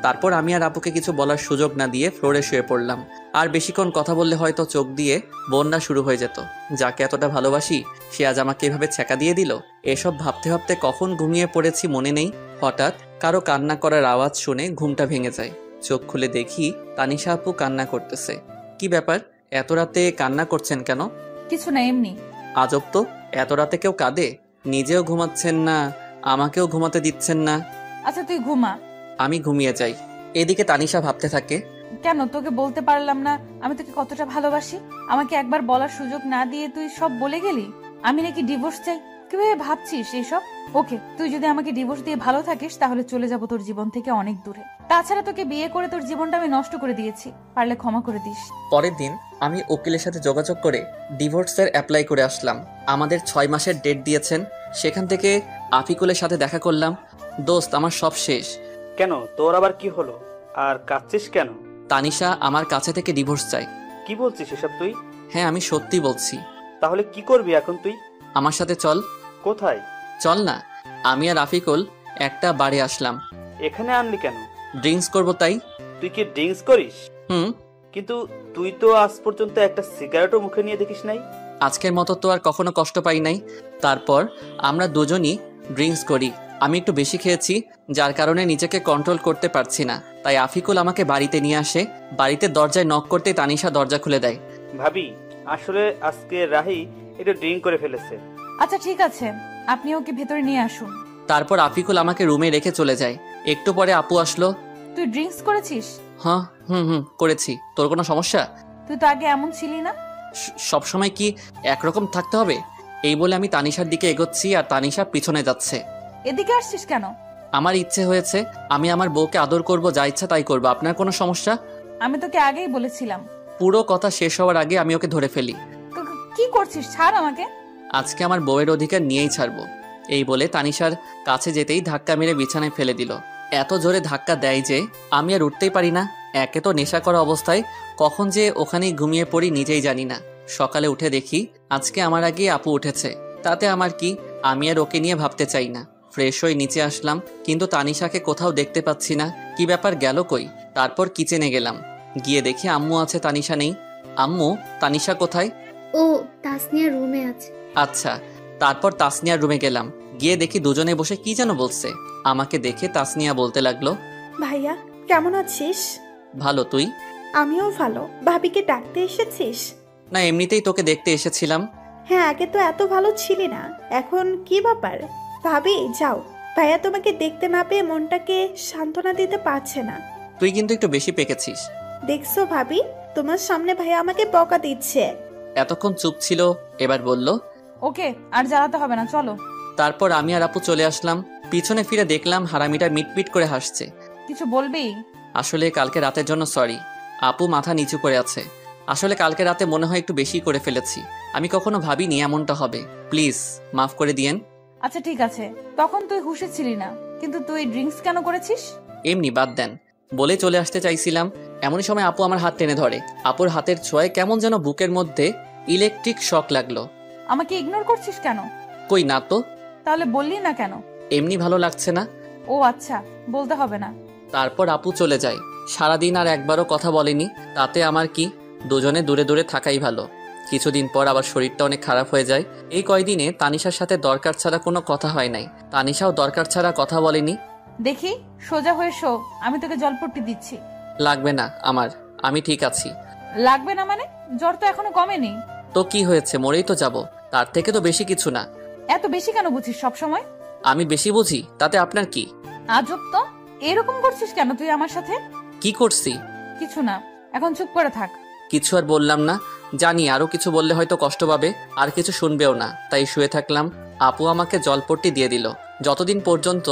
Speaker 1: তারপর আমি আর আপুকে কিছু বলার সুযোগ না দিয়ে ফ্লোরে শুয়ে পড়লাম। আর বেশিক্ষণ কথা বললে হয়তো চোখ দিয়ে বন্যা শুরু হয়ে যেত। যাকে এতটা ভালোবাসি সে আজ আমাকে এভাবে ছ্যাঁকা দিয়ে দিল। এসব ভাবতে ভাবতে কখন ঘুমিয়ে পড়েছি মনে নেই। হঠাৎ কারো কান্না করার আওয়াজ শুনে ঘুমটা ভেঙে যায়। চোখ খুলে দেখি তানিশা আপু কান্না করতেছে। কি ব্যাপার, এত রাতে কান্না করছেন কেন?
Speaker 3: কিছু না, এমনি।
Speaker 1: আজব তো, এত রাতে কেউ কাঁদে? নিজেও ঘুমাচ্ছেন না, আমাকেও ঘুমাতে দিচ্ছেন না।
Speaker 3: আচ্ছা তুই ঘুমা।
Speaker 1: আমি ঘুমিয়ে যাই। এদিকে তানিশা ভাবতে থাকে,
Speaker 3: কেন তোকে বলতে পারলাম না আমি তোকে কতটা ভালোবাসি? আমাকে একবার বলার সুযোগ না দিয়ে তুই সব বলে গেলি। আমি নাকি ডিভোর্স চাই? কিভাবে ভাবছিস এইসব? ওকে, তুই যদি আমাকে ডিভোর্স দিয়ে ভালো থাকিস তাহলে চলে যাব তোর জীবন থেকে অনেক দূরে। তাছাড়া তোকে বিয়ে করে তোর জীবনটা আমি নষ্ট করে দিয়েছি, পারলে ক্ষমা করে দিস।
Speaker 1: পরের দিন আমি উকিলের সাথে যোগাযোগ করে ডিভোর্সের অ্যাপ্লাই করে আসলাম। আমাদের 6 মাসের ডেট দিয়েছেন। সেখান থেকে আফিকুলের সাথে দেখা করলাম। দোস্ত, আমার সব শেষ।
Speaker 5: কেন, তোর আবার কি হলো? আর কাঁদছিস কেন?
Speaker 1: তানিশা আমার কাছে থেকে ডিভোর্স চাই।
Speaker 5: কি বলছিস এসব তুই?
Speaker 1: হ্যাঁ, আমি সত্যি বলছি।
Speaker 5: তাহলে কি করবি এখন তুই?
Speaker 1: আমার সাথে চল।
Speaker 5: কোথায়?
Speaker 1: চল না। আমি আর আফিকুল একটা বারে আসলাম।
Speaker 5: এখানে আনলি কেন?
Speaker 1: ড্রিঙ্কস করবো তাই।
Speaker 5: তুই কি ড্রিঙ্কস করিস?
Speaker 1: হুম।
Speaker 5: কিন্তু তুই তো আজ পর্যন্ত একটা সিগারেটও মুখে নিয়ে দেখিস নাই।
Speaker 1: আজকের মতো তো আর কখনো কষ্ট পাই নাই। তারপর আমরা দুজনই ড্রিঙ্কস করি। আমি একটু বেশি খেয়েছি, যার কারণে নিজেকে কন্ট্রোল করতে পারছি না। তাই আফিকুল আমাকে বাড়িতে নিয়ে আসে। বাড়িতে দরজায় নক করতে তানিশা দরজা খুলে দেয়।
Speaker 5: ভাবি, আসলে আজকে রাহি একটু ড্রিঙ্ক করে ফেলেছে।
Speaker 3: আচ্ছা ঠিক আছে, আপনি ওকে ভেতরে নিয়ে আসুন।
Speaker 1: তারপর আফিকুল আমাকে রুমে রেখে চলে যায়। একটু পরে আপু আসলো।
Speaker 3: তুই ড্রিঙ্কস করেছিস?
Speaker 1: হ্যাঁ, করেছি। তোর কোনো সমস্যা?
Speaker 3: তুই তো আগে এমন ছিলি না।
Speaker 1: সবসময় কি একরকম থাকতে হবে? এই বলে আমি তানিশার দিকে এগোচ্ছি আর তানিশা পিছনে যাচ্ছে।
Speaker 3: এদিকে আসছিস কেন?
Speaker 1: আমার ইচ্ছে হয়েছে, আমি আমার বউকে আদর করব, যা ইচ্ছা তাই করবো। আপনার কোনো সমস্যা?
Speaker 3: আমি তোকে আগেই বলেছিলাম।
Speaker 1: পুরো কথা শেষ হওয়ার আগে আমি ওকে ধরে ফেলি।
Speaker 3: কি করছিস? ছাড় আমাকে।
Speaker 1: আজকে আমার বউয়ের অধিকার নিয়েই ছাড়বো। এই বলে তানিশার কাছে যেতেই ধাক্কা মেরে বিছানায় ফেলে দিল। এত জোরে ধাক্কা দেয় যে আমি আর উঠতেই পারি না। একে তো নেশা করা অবস্থায় কখন যে ওখানেই ঘুমিয়ে পড়ি নিজেই জানি না। সকালে উঠে দেখি আজকে আমার আগে আপু উঠেছে। তাতে আমার কি, আমি আর ওকে নিয়ে ভাবতে চাই না। ফ্রেশ হয়ে নিচে আসলাম, কিন্তু তানিশাকে কোথাও দেখতে পাচ্ছি না। কি ব্যাপার, গেল কই? তারপর কিচেনে গেলাম, গিয়ে দেখি আম্মু আছে, তানিশা নেই। আম্মু, তানিশা কোথায়?
Speaker 8: ও তাসনিয়া রুমে আছে।
Speaker 1: আচ্ছা। তারপর তাসনিয়ার রুমে গেলাম, গিয়ে দেখি দুজনে বসে কি যেন বলছে। আমাকে দেখে তাসনিয়া বলতে লাগলো,
Speaker 2: ভাইয়া কেমন আছিস?
Speaker 1: ভালো, তুই?
Speaker 2: আমিও ভালো। ভাবিকে ডাকতে এসেছিস?
Speaker 1: না, এমনিতেই তোকে দেখতে এসেছিলাম।
Speaker 2: হ্যাঁ, আগে তো এত ভালো ছিলি না, এখন কি ব্যাপার? ভাবি যাও, ভাইয়া তোমাকে দেখতে না পেয়ে মনটাকে সান্ত্বনা দিতে পারছে না।
Speaker 1: তুই কিন্তু একটু বেশি পেকেছিস।
Speaker 2: দেখছো ভাবি, তোমার সামনে ভাইয়া আমাকে বকা দিচ্ছে।
Speaker 1: এতক্ষণ চুপ ছিল, এবার বলল,
Speaker 3: ওকে আর জ্বালাতে হবে না, চলো।
Speaker 1: তারপর আমি আর আপু চলে আসলাম। পিছনে ফিরে দেখলাম হারামিটা মিটমিট করে হাসছে।
Speaker 3: কিছু বলবি?
Speaker 1: আসলে কালকে রাতের জন্য সরি। আপু মাথা নিচু করে আছে। আসলে কালকে রাতে মনে হয় একটু বেশি করে ফেলেছি। আমি কখনো ভাবিনি এমনটা হবে। প্লিজ মাফ করে দিয়েন।
Speaker 3: আচ্ছা ঠিক আছে, তখন তুই হুঁশে ছিলি না, কিন্তু তুই ড্রিঙ্কস কেন করেছিস?
Speaker 1: এমনি, বাদ দেন। বলে চলে আসতে চাইছিলাম, এমনই সময় আপু আমার হাত টেনে ধরে। আপুর হাতের ছোঁয়ায় কেমন যেন বুকের মধ্যে ইলেকট্রিক শক লাগলো।
Speaker 3: আমাকে ইগনোর করছিস কেন?
Speaker 1: কই না তো।
Speaker 3: তাহলে বললি না কেন?
Speaker 1: এমনি ভালো লাগছে না।
Speaker 3: ও আচ্ছা, বলতে হবে না।
Speaker 1: তারপর আপু চলে যায়। সারাদিন আর একবারও কথা বলেনি। তাতে আমার কি, দুজনে দূরে দূরে থাকাই ভালো। কিছুদিন পর আবার শরীরটা অনেক খারাপ হয়ে যায়। এই কয়দিনে তানিশার সাথে দরকার ছাড়া কোনো কথা হয় নাই। তানিশাও দরকার ছাড়া কথা বলেনি।
Speaker 3: দেখি, সোজা হয়ে শো, আমি তোকে জলপট্টি দিচ্ছি।
Speaker 1: লাগবে না আমার, আমি ঠিক আছি।
Speaker 3: লাগবে না মানে? জ্বর তো এখনো কমেনি।
Speaker 1: তো কি হয়েছে, মরেই তো যাব, তার থেকে তো বেশি কিছু না।
Speaker 3: এত বেশি কেন বুঝিস সব সময়?
Speaker 1: আমি বেশি বুঝি তাতে আপনার কি?
Speaker 3: আজব তো, এরকম করছিস কেন তুই আমার সাথে?
Speaker 1: কি করছি?
Speaker 3: কিছু না, এখন চুপ করে থাক।
Speaker 1: কিছু আর বললাম না, জানি আরো কিছু বললে হয়তো কষ্ট পাবে, আর কিছু শুনবেও না, তাই শুয়ে থাকলাম। আপু আমাকে জলপট্টি দিয়ে দিল। যতদিন পর্যন্ত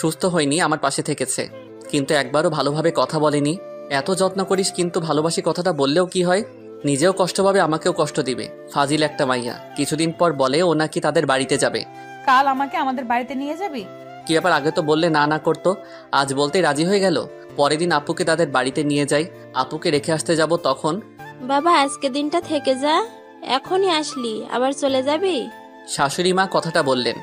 Speaker 1: সুস্থ হয়নি আমার পাশে থেকেছে, কিন্তু একবারও ভালোভাবে কথা বলেনি। এত যত্ন করিস কিন্তু ভালোবাসি কথাটা বললেও কি হয়? নিজেও কষ্ট পাবে, আমাকেও কষ্ট দিবে। ফাজিল একটা মাইয়া। কিছুদিন পর বলে ও নাকি তাদের বাড়িতে যাবে।
Speaker 3: কাল আমাকে আমাদের বাড়িতে নিয়ে যাবি?
Speaker 1: কি ব্যাপার, আগে তো বললে না না করতো, আজ বলতেই রাজি হয়ে গেল। পরের দিন আপুকে তাদের বাড়িতে নিয়ে যাই। আপুকে রেখে আসতে যাব তখন,
Speaker 9: বাবা আজকে দিনটা থেকে যা, এখনই আসলি আবার চলে যাবি?
Speaker 1: শাশুড়ি মা কথাটা বললেন।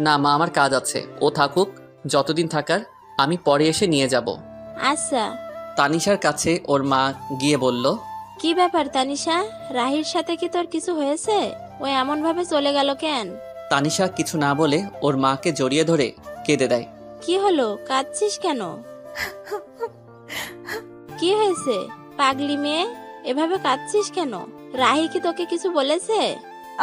Speaker 1: না মা, আমার কাজ আছে, ও থাকুক যতদিন থাকার, আমি পরে এসে নিয়ে যাব।
Speaker 9: আচ্ছা।
Speaker 1: তানিশার কাছে ওর মা গিয়ে বলল,
Speaker 9: কি ব্যাপার তানিশা, রাহির সাথে কি তোর কিছু হয়েছে? ও এমন ভাবে চলে গেল কেন?
Speaker 1: তানিশা কিছু না বলে ওর মাকে জড়িয়ে ধরে কেঁদে দেয়।
Speaker 9: কি হলো, কাঁদছিস কেন? কি হয়েছে পাগলি মেয়ে, এভাবে কাঁদছিস কেন? রাহি কি তোকে কিছু বলেছে?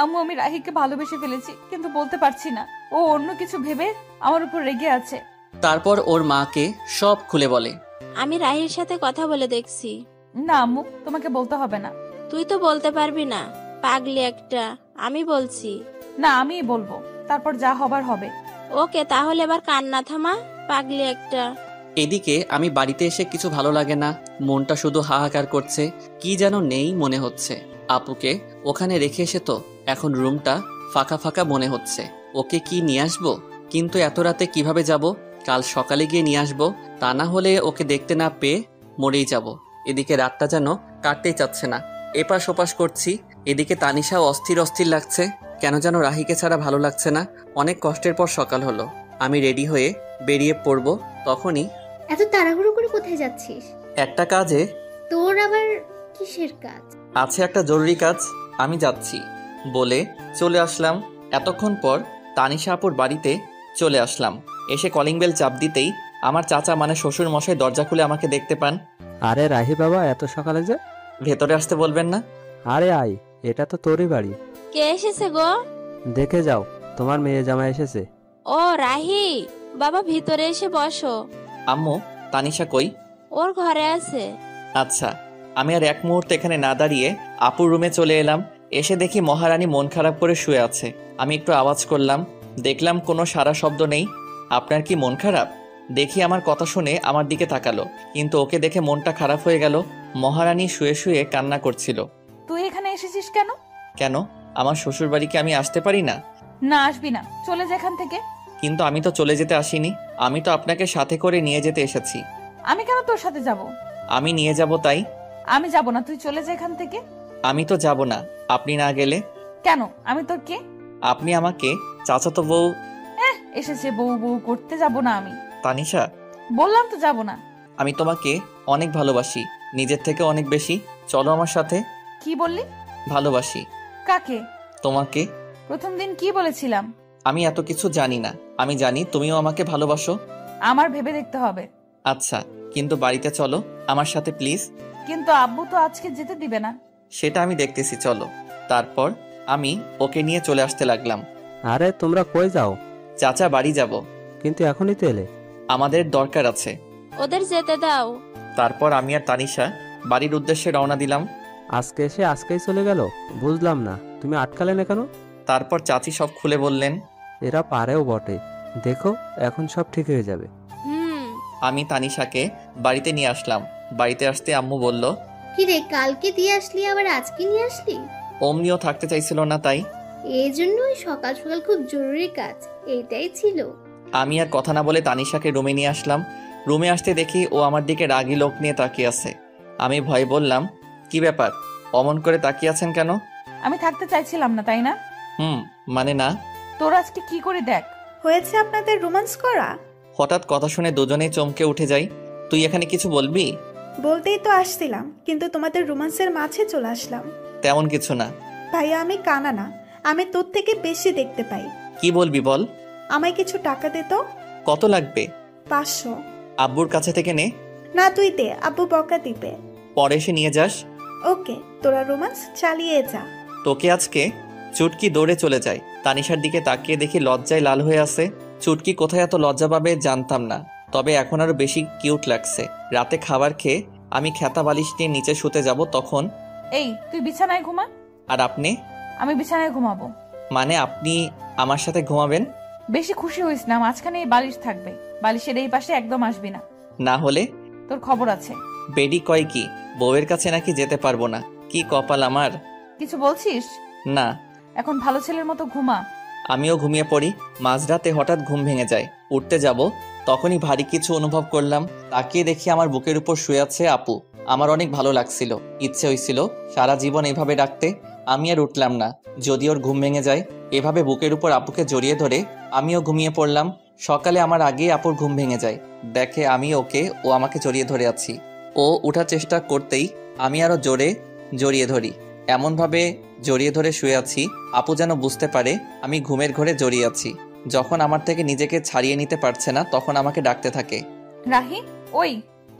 Speaker 3: আম্মু, আমি রাহিকে ভালোবেসে ফেলেছি, কিন্তু বলতে পারছি না। ও অন্য কিছু ভেবে আমার উপর রেগে আছে।
Speaker 1: তারপর ওর মাকে সব খুলে বলে।
Speaker 9: আমি রাহির সাথে কথা বলে দেখছি।
Speaker 3: না আম্মু, তোমাকে বলতে হবে না।
Speaker 9: তুই তো বলতে পারবি না, পাগলি একটা। আমি বলছি।
Speaker 3: না, আমিই বলবো, তারপর যা হবার হবে।
Speaker 9: ওকে, তাহলে এবার কান্না থামা, পাগলি একটা।
Speaker 1: এদিকে আমি বাড়িতে এসে কিছু ভালো লাগে না, মনটা শুধু হাহাকার করছে, কি যেন নেই মনে হচ্ছে। আপুকে ওখানে রেখে এসে তো এখন রুমটা ফাঁকা ফাঁকা মনে হচ্ছে। ওকে কি নিয়ে আসবো? কিন্তু এত রাতে কিভাবে যাব? কাল সকালে গিয়ে নিয়ে আসবো, তা না হলে ওকে দেখতে না পেয়ে মরেই যাব। এদিকে রাতটা যেন কাটতেই চাচ্ছে না, এপাশ ওপাশ করছি। এদিকে তানিশাও অস্থির অস্থির লাগছে, কেন যেন রাহিকে ছাড়া ভালো লাগছে না। অনেক কষ্টের পর সকাল হলো, আমি রেডি হয়ে বেরিয়ে পড়বো। তখনই,
Speaker 8: এত তাড়াহুড়ো করে কোথায় যাচ্ছিস?
Speaker 1: একটা কাজে।
Speaker 8: তোর আবার কিসের কাজ?
Speaker 1: আছে একটা জরুরি কাজ, আমি যাচ্ছি বলে চলে আসলাম। এতক্ষণ পর তানিশা আপুর বাড়িতে চলে আসলাম। এসে কলিং বেল চাপ দিতেই আমার চাচা মানে শ্বশুর মশাই দরজা খুলে আমাকে দেখতে পান।
Speaker 6: আরে রাহি বাবা, এত সকালে যে?
Speaker 1: ভেতরে আসতে বলবেন না?
Speaker 6: আরে আয়, এটা তো তোরই বাড়ি।
Speaker 9: কে এসেছে গো?
Speaker 6: দেখে যাও, তোমার মেয়ে জামাই এসেছে।
Speaker 9: ও রাহি, বাবা ভিতরে এসে বসো।
Speaker 1: আম্মু, তানিশা কই?
Speaker 9: ওর ঘরে আছে।
Speaker 1: আচ্ছা। আমি আর এক মুহূর্তে এখানে না দাঁড়িয়ে আপুর রুমে চলে এলাম। এসে দেখি মহারানী মন খারাপ করে শুয়ে আছে। আমি একটু আওয়াজ করলাম, দেখলাম কোনো সারা শব্দ নেই। আপনার কি মন খারাপ? দেখি আমার কথা শুনে আমার দিকে তাকালো, কিন্তু ওকে দেখে মনটা খারাপ হয়ে গেল। মহারানী শুয়ে শুয়ে কান্না করছিল।
Speaker 3: তুই এখানে এসেছিস কেন?
Speaker 1: কেন, আমার শ্বশুর বাড়িকে আমি আসতে পারি না?
Speaker 3: না, আসবি না, চলে যা এখান থেকে।
Speaker 1: কিন্তু আমি তো চলে যেতে আসিনি, আমি তো আপনাকে সাথে করে নিয়ে যেতে এসেছি।
Speaker 3: আমি কেন তোর সাথে যাব?
Speaker 1: আমি নিয়ে যাব তাই।
Speaker 3: আমি যাব না, তুই চলে যা এখান থেকে।
Speaker 1: আমি তো যাব না আপনি না গেলে।
Speaker 3: কেন, আমি তোর কে?
Speaker 1: আপনি আমাকে চাচাতো বউ।
Speaker 3: এসেছে বউ বউ করতে, যাব না আমি।
Speaker 1: তানিশা,
Speaker 3: বললাম তো যাব না।
Speaker 1: আমি তোমাকে অনেক ভালোবাসি, নিজের থেকে অনেক বেশি। চলো আমার সাথে।
Speaker 3: কি বললি?
Speaker 1: ভালোবাসি।
Speaker 3: কাকে?
Speaker 1: তোমাকে।
Speaker 3: প্রথম দিন কি বলেছিলাম?
Speaker 1: আমি এত কিছু জানি না, আমি জানি তুমিও আমাকে ভালোবাসো।
Speaker 3: আমার ভেবে দেখতে হবে।
Speaker 1: আচ্ছা, কিন্তু বাড়িতে চলো আমার সাথে প্লিজ।
Speaker 3: কিন্তু আব্বু তো আজকে যেতে দিবে না।
Speaker 1: সেটা আমি দেখতেছি, চলো। তারপর আমি ওকে নিয়ে চলে আসতে লাগলাম।
Speaker 6: আরে তোমরা কই যাও?
Speaker 1: চাচা, বাড়ি যাব।
Speaker 6: কিন্তু এখনই তো এলে।
Speaker 1: আমাদের দরকার আছে।
Speaker 9: ওদের যেতে দাও।
Speaker 1: তারপর আমি আর তানিশা বাড়ির উদ্দেশ্যে রওনা দিলাম।
Speaker 6: আজকে এসে আজকেই চলে গেল, বুঝলাম না তুমি আটকালে না কেন?
Speaker 1: তারপর চাচি সব খুলে বললেন।
Speaker 6: এরা পারেও বটে, দেখো এখন সব ঠিক হয়ে যাবে।
Speaker 1: আমি তানিশাকে বাড়িতে নিয়ে আসলাম। বাড়িতে আসতে আম্মু বলল,
Speaker 8: কি রে, কালকে দিয়ে আসলি আবার আজকে নিয়ে আসলি?
Speaker 1: অমনিও থাকতে চাইছিল না, তাই।
Speaker 8: এই জন্যই সকাল সকাল খুব জরুরি কাজ, এইটাই ছিল।
Speaker 1: আমি আর কথা না বলে তানিশাকে রুমে নিয়ে আসলাম। রুমে আসতে দেখি ও আমার দিকে রাগী লোক নিয়ে তাকিয়ে আছে। আমি ভয়ে বললাম, কি ব্যাপার, অমন করে তাকিয়ে আছেন কেন?
Speaker 3: আমি থাকতে চাইছিলাম না, তাই না?
Speaker 1: মানে না।
Speaker 3: তোর আজকে কি করে দেখ
Speaker 2: হয়েছে আপনাদের রোমান্স করা?
Speaker 1: হঠাৎ কথা শুনে দুজনেই চমকে উঠে যাই। তুই এখানে কিছু বলবি?
Speaker 2: বলতেই তো আসছিলাম, কিন্তু তোমাদের রোমান্সের মাঝে চলে আসলাম।
Speaker 1: তেমন কিছু না।
Speaker 2: ভাইয়া, আমি কানা না, আমি তোর থেকে বেশি দেখতে পাই।
Speaker 1: কি বলবি বল।
Speaker 2: আমায় কিছু টাকা দে তো।
Speaker 1: কত লাগবে?
Speaker 2: 500।
Speaker 1: আব্বুর কাছে থেকে নে,
Speaker 2: না তুই দে, আব্বু বকা দিবে।
Speaker 1: পরে এসে নিয়ে যাস।
Speaker 2: ওকে, তোরা রোমান্স চালিয়ে যা।
Speaker 1: তোকে আজকে। চুটকি দৌড়ে চলে যায়। তানিশার দিকে তাকিয়ে দেখি লজ্জায় লাল হয়ে আছে। চুটকি কোথায় এত লজ্জা পাবে জানতাম না, তবে এখন আরো বেশি কিউট লাগছে। রাতে খাবার খেয়ে আমি খেতা বালিশ নিয়ে নিচে শুতে যাব, তখন
Speaker 3: এই তুই বিছানায় ঘুমা।
Speaker 1: আর আপনি?
Speaker 3: আমি বিছানায় ঘুমাবো।
Speaker 1: মানে আপনি আমার সাথে ঘুমাবেন?
Speaker 3: বেশি খুশি হইস না, মাঝখানে এই বালিশ থাকবে, বালিশের এই পাশে একদম আসবি না।
Speaker 1: না হলে?
Speaker 3: তোর খবর আছে।
Speaker 1: বেডি কয় কি বউয়ের কাছে নাকি যেতে পারবো না? কি কপাল আমার।
Speaker 3: কিছু বলছিস?
Speaker 1: না।
Speaker 3: এখন ভালো ছেলের মতো ঘুমা।
Speaker 1: আমিও ঘুমিয়ে পড়ি। মাঝরাতে হঠাৎ ঘুম ভেঙে যায়। উঠতে যাব, তখনই ভারী কিছু অনুভব করলাম। তাকিয়ে দেখি আমার বুকের উপর শুয়ে আছে আপু। আমার অনেক ভালো লাগছিল, ইচ্ছে হয়েছিল সারা জীবন এভাবে রাখতে। আমি আর উঠলাম না, যদি ওর ঘুম ভেঙে যায়। এভাবে বুকের উপর আপুকে জড়িয়ে ধরে আমিও ঘুমিয়ে পড়লাম। সকালে আমার আগেই আপুর ঘুম ভেঙে যায়, দেখে আমি ওকে, ও আমাকে জড়িয়ে ধরে আছি। ও উঠার চেষ্টা করতেই আমি আরো জোরে জড়িয়ে ধরি। এমনভাবে জড়িয়ে ধরে শুয়ে আছি আপু যেন বুঝতে পারে আমি ঘুমের ঘরে জড়িয়ে আছি। যখন আমার থেকে নিজেকে ছাড়িয়ে নিতে পারছে না, তখন আমাকে ডাকতে থাকে।
Speaker 3: রাহি, ওই।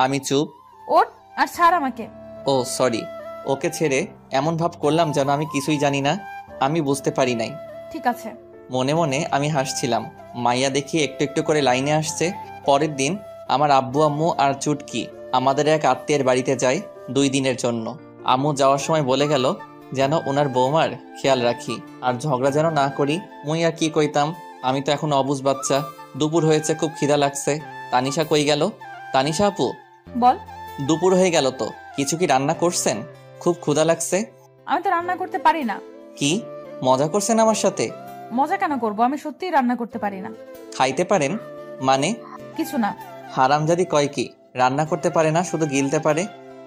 Speaker 1: আমি চুপ।
Speaker 3: ওঠ আর ছাড় আমাকে।
Speaker 1: ও সরি। ওকে ছেড়ে এমন ভাব করলাম যেন আমি কিছুই জানি না, আমি বুঝতে পারি নাই।
Speaker 3: ঠিক আছে।
Speaker 1: মনে মনে আমি হাসছিলাম। মাইয়া দেখি একটু একটু করে লাইনে আসছে। পরের দিন আমার আব্বু আম্মু আর চুটকি আমাদের এক আত্মীয়ের বাড়িতে যায় 2 দিনের জন্য। আম্মু যাওয়ার সময় বলে গেল যেন ওনার বৌমার খেয়াল রাখি আর ঝগড়া যেন না করি। মুই আর কি কইতাম, আমি তো এখন অবুঝ বাচ্চা। দুপুর হয়েছে, খুব খিদা লাগছে। তানিশা কই গেল? তানিশা আপু,
Speaker 3: বল।
Speaker 1: দুপুর হয়ে গেল তো, কিছু কি রান্না করছেন? খুব ক্ষুধা লাগছে।
Speaker 3: আমি তো রান্না করতে পারি না।
Speaker 1: কি মজা করছেন আমার সাথে?
Speaker 3: মজা কেন করবো, আমি সত্যিই রান্না করতে পারি না।
Speaker 1: খাইতে পারেন? মানে?
Speaker 3: কিছু না।
Speaker 1: হারামজাদি কয় কি রান্না করতে পারে না, শুধু গিলতে পারে?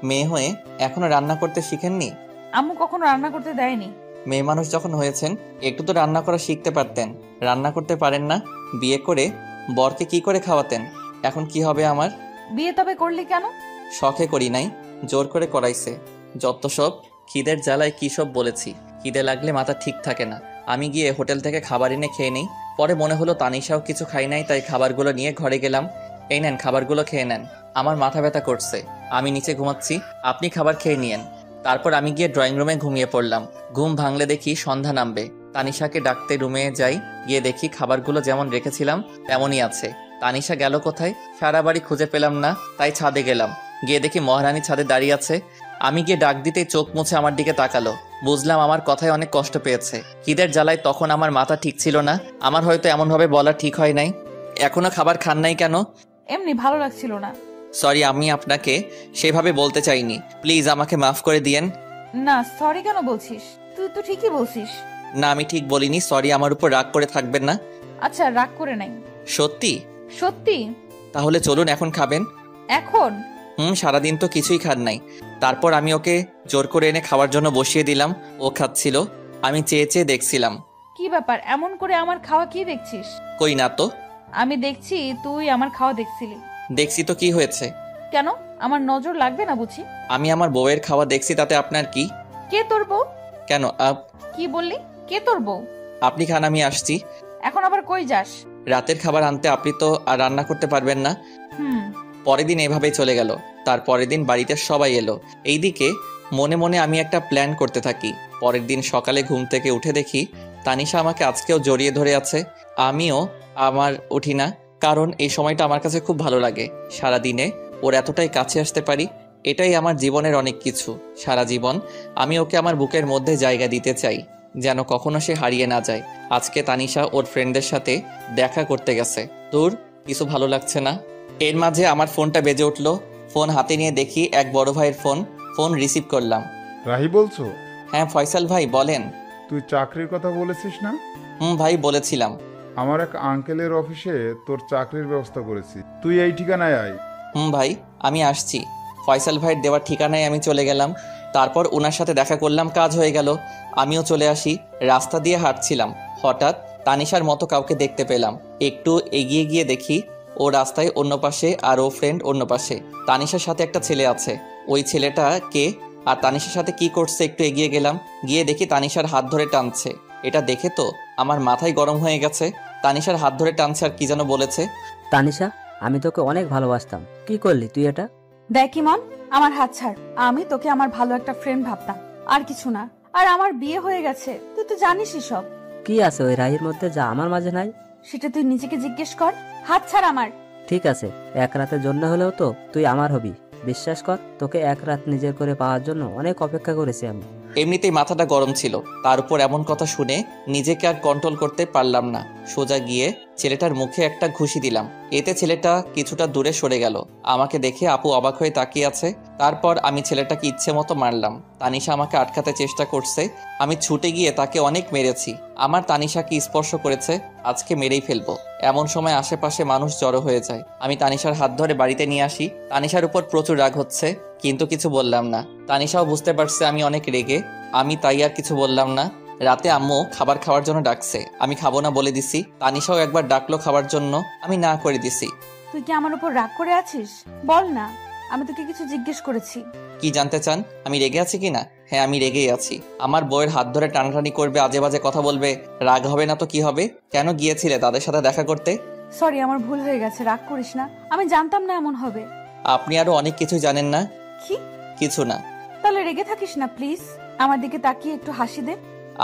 Speaker 1: মেয়ে হয়ে এখনো রান্না করতে শিখেননি?
Speaker 3: আম্মু কখনো রান্না করতে দেয়নি।
Speaker 1: মেয়ে মানুষ যখন হয়েছেন একটু তো রান্না করা শিখতে পারতেন। রান্না করতে পারেন না? বিয়ে করে বরকে কি করে খাওয়াতেন? এখন কি হবে আমার?
Speaker 3: বিয়ে তবে করলি কেন?
Speaker 1: শখে করি নাই, জোর করে করাইছে। যত সব। খিদের জ্বালায় কি সব বলেছি। খিদে লাগলে মাথা ঠিক থাকে না। আমি গিয়ে হোটেল থেকে খাবার এনে খেয়ে নেই। পরে মনে হলো তানিশাও কিছু খাই নাই, তাই খাবারগুলো নিয়ে ঘরে গেলাম। এই নেন, খাবারগুলো খেয়ে নেন। আমার মাথা ব্যথা করছে, আমি নিচে ঘুমাচ্ছি, আপনি খাবার খেয়ে নিয়েন। তারপর আমি গিয়ে ড্রয়িং রুমে ঘুমিয়ে পড়লাম। ঘুম ভাঙলে দেখি সন্ধ্যা নামবে। তানিশাকে ডাকতে রুমে যাই, গিয়ে দেখি খাবারগুলো যেমন রেখেছিলাম তেমনই আছে। তানিশা গেল কোথায়? সারা বাড়ি খুঁজে পেলাম না, তাই ছাদে গেলাম। গিয়ে দেখি মহারানী ছাদে দাঁড়িয়ে আছে। আমি গিয়ে ডাক দিতেই চোখ মুছে আমার দিকে তাকালো। বুঝলাম আমার কথায় অনেক কষ্ট পেয়েছে। খিদের জ্বালায় তখন আমার মাথা ঠিক ছিল না। আমার হয়তো এমনভাবে বলা ঠিক হয় নাই। এখনো খাবার খান নাই কেন?
Speaker 3: এমনি ভালো লাগছিল না।
Speaker 1: সরি, আমি আপনাকে সেভাবে বলতে চাইনি, প্লিজ আমাকে মাফ করে দিয়েন।
Speaker 3: না, সরি কেন বলছিস? তুই তো ঠিকই বলছিস।
Speaker 1: না, আমি ঠিক বলিনি। সরি, আমার উপর রাগ করে থাকবেন না।
Speaker 3: আচ্ছা, রাগ করে নাই।
Speaker 1: সত্যি?
Speaker 3: সত্যি।
Speaker 1: তাহলে চলুন, এখন খাবেন।
Speaker 3: এখন?
Speaker 1: সারাদিন তো কিছুই খান নাই। তারপর আমি ওকে জোর করে এনে খাওয়ার জন্য বসিয়ে দিলাম। ও খাচ্ছিল, আমি চেয়ে চেয়ে দেখছিলাম।
Speaker 3: কি ব্যাপার, এমন করে আমার খাওয়া কি দেখছিস?
Speaker 1: কই না তো।
Speaker 3: আমি দেখছি তুই আমার খাওয়া দেখছিলি।
Speaker 1: দেখছি তো, কি হয়েছে?
Speaker 3: কেন, আমার নজর লাগবে না বুঝি?
Speaker 1: আমি আমার বউয়ের খাওয়া দেখছি, তাতে আপনার কি?
Speaker 3: কে তোর বউ?
Speaker 1: কেন
Speaker 3: কি বললি? কে তোর বউ?
Speaker 1: আপনি খান, আমি আসছি।
Speaker 3: এখন আবার কই যাস?
Speaker 1: রাতের খাবার আনতে। আপনি তো আর রান্না করতে পারবেন না।
Speaker 3: হুম।
Speaker 1: পরের দিন এভাবেই চলে গেল। তার পরের দিন বাড়িতে সবাই এলো। এইদিকে মনে মনে আমি একটা প্ল্যান করতে থাকি। পরের দিন সকালে ঘুম থেকে উঠে দেখি তানিশা আমাকে আজকেও জড়িয়ে ধরে আছে। আমিও আমার উঠি না, কারণ এই সময়টা আমার কাছে খুব ভালো লাগে। সারাদিনে ওর এতটাই কাছে আসতে পারি, এটাই আমার জীবনের অনেক কিছু। সারা জীবন আমি ওকে আমার বুকের মধ্যে জায়গা দিতে চাই, যেন কখনো সে হারিয়ে না যায়। আজকে তানিশা ওর ফ্রেন্ডদের সাথে দেখা করতে গেছে। দূর, কিছু ভালো লাগছে না। এর মাঝে আমার ফোনটা বেজে উঠলো। ফোন হাতে নিয়ে দেখি এক বড় ভাইয়ের ফোন। ফোন রিসিভ করলাম।
Speaker 10: রাহি বলছো?
Speaker 1: হ্যাঁ ফয়সাল ভাই, বলেন।
Speaker 10: তুই চাকরির কথা বলেছিস না?
Speaker 1: ভাই বলেছিলাম।
Speaker 10: আমার এক আঙ্কেলের অফিসে তোর চাকরির ব্যবস্থা করেছি, তুই এই ঠিকানায় আয়।
Speaker 1: ভাই, আমি আসছি। ফয়সাল ভাইয়ের দেওয়ার ঠিকানায় আমি চলে গেলাম। তারপর ওনার সাথে দেখা করলাম, কাজ হয়ে গেল। আমিও চলে আসি। রাস্তা দিয়ে হাঁটছিলাম, হঠাৎ তানিশার মতো কাউকে দেখতে পেলাম। একটু এগিয়ে গিয়ে দেখি ও রাস্তায় অন্য পাশে আর ও ফ্রেন্ড অন্য পাশে। তানিশার সাথে একটা ছেলে আছে। ওই ছেলেটা কে আর তানিশার সাথে কি করছে একটু এগিয়ে গেলাম, গিয়ে দেখি তানিশার হাত ধরে টানছে। এটা দেখে তো আমার মাথায় গরম হয়ে গেছে। তানিশার হাত ধরে টানছে আর কি যেন বলেছে।
Speaker 6: তানিশা, আমি তোকে অনেক ভালোবাসতাম। কি করলি তুই এটা?
Speaker 3: দেখ ইমন, আমার হাত ছাড়। আমি তোকে আমার ভালো একটা ফ্রেন্ড ভাবতাম, আর কিছু না। আর আমার বিয়ে হয়ে গেছে, তুই তো জানিসই সব।
Speaker 6: কি আছে ওই রাহির মধ্যে যা আমার মাঝে নাই?
Speaker 3: সেটা তুই নিজেকে জিজ্ঞেস কর। হাত ছাড় আমার।
Speaker 6: ঠিক আছে, এক রাতের জন্য হলেও তো তুই আমার হবি। বিশ্বাস কর, তোকে এক রাত নিজের করে পাওয়ার জন্য অনেক অপেক্ষা করেছি আমি।
Speaker 1: এমনিতেই মাথাটা গরম ছিল, তার উপর এমন কথা শুনে নিজেকে আর কন্ট্রোল করতে পারলাম না। সোজা গিয়ে ছেলেটার মুখে একটা ঘুষি দিলাম। এতে ছেলেটা কিছুটা দূরে সরে গেল। আমাকে দেখে আপু অবাক হয়ে তাকিয়ে আছে। তারপর আমি ছেলেটাকে ইচ্ছে মতো মারলাম। তানিশা আমাকে আটকাতে চেষ্টা করছে। আমি ছুটে গিয়ে তাকে অনেক মেরেছি। আমার তানিশাকে স্পর্শ করেছে, আজকে মেরেই ফেলবো। এমন সময় আশেপাশে মানুষ জড়ো হয়ে যায়। আমি তানিশার হাত ধরে বাড়িতে নিয়ে আসি। তানিশার উপর প্রচুর রাগ হচ্ছে, কিন্তু কিছু বললাম না। তানিশাও বুঝতে পারছে আমি অনেক রেগে, আমি তাই আর কিছু বললাম না। রাতে আম্মু খাবার খাওয়ার জন্য ডাকছে, আমি খাবো না বলে দিছি। তানিশাও একবার ডাকলো খাবার জন্য, আমি না করে দিছি।
Speaker 3: তুই কি আমার উপর রাগ করে আছিস? বল না, আমি তোকে কিছু জিজ্ঞেস করেছি।
Speaker 1: কি জানতে চান? আমি রেগে আছি কিনা? হ্যাঁ, আমি রেগেই আছি। আমার বউয়ের হাত ধরে টানাটানি করবে, আজে বাজে কথা বলবে, রাগ হবে না তো কি হবে? কেন গিয়েছিলে তাদের সাথে দেখা করতে?
Speaker 3: সরি, আমার ভুল হয়ে গেছে, রাগ করিস না। আমি জানতাম না এমন হবে।
Speaker 1: আপনি আরো অনেক কিছু জানেন না।
Speaker 3: কি?
Speaker 1: কিছু না।
Speaker 3: তাহলে রেগে থাকিস না প্লিজ, আমার দিকে তাকিয়ে একটু হাসি দে।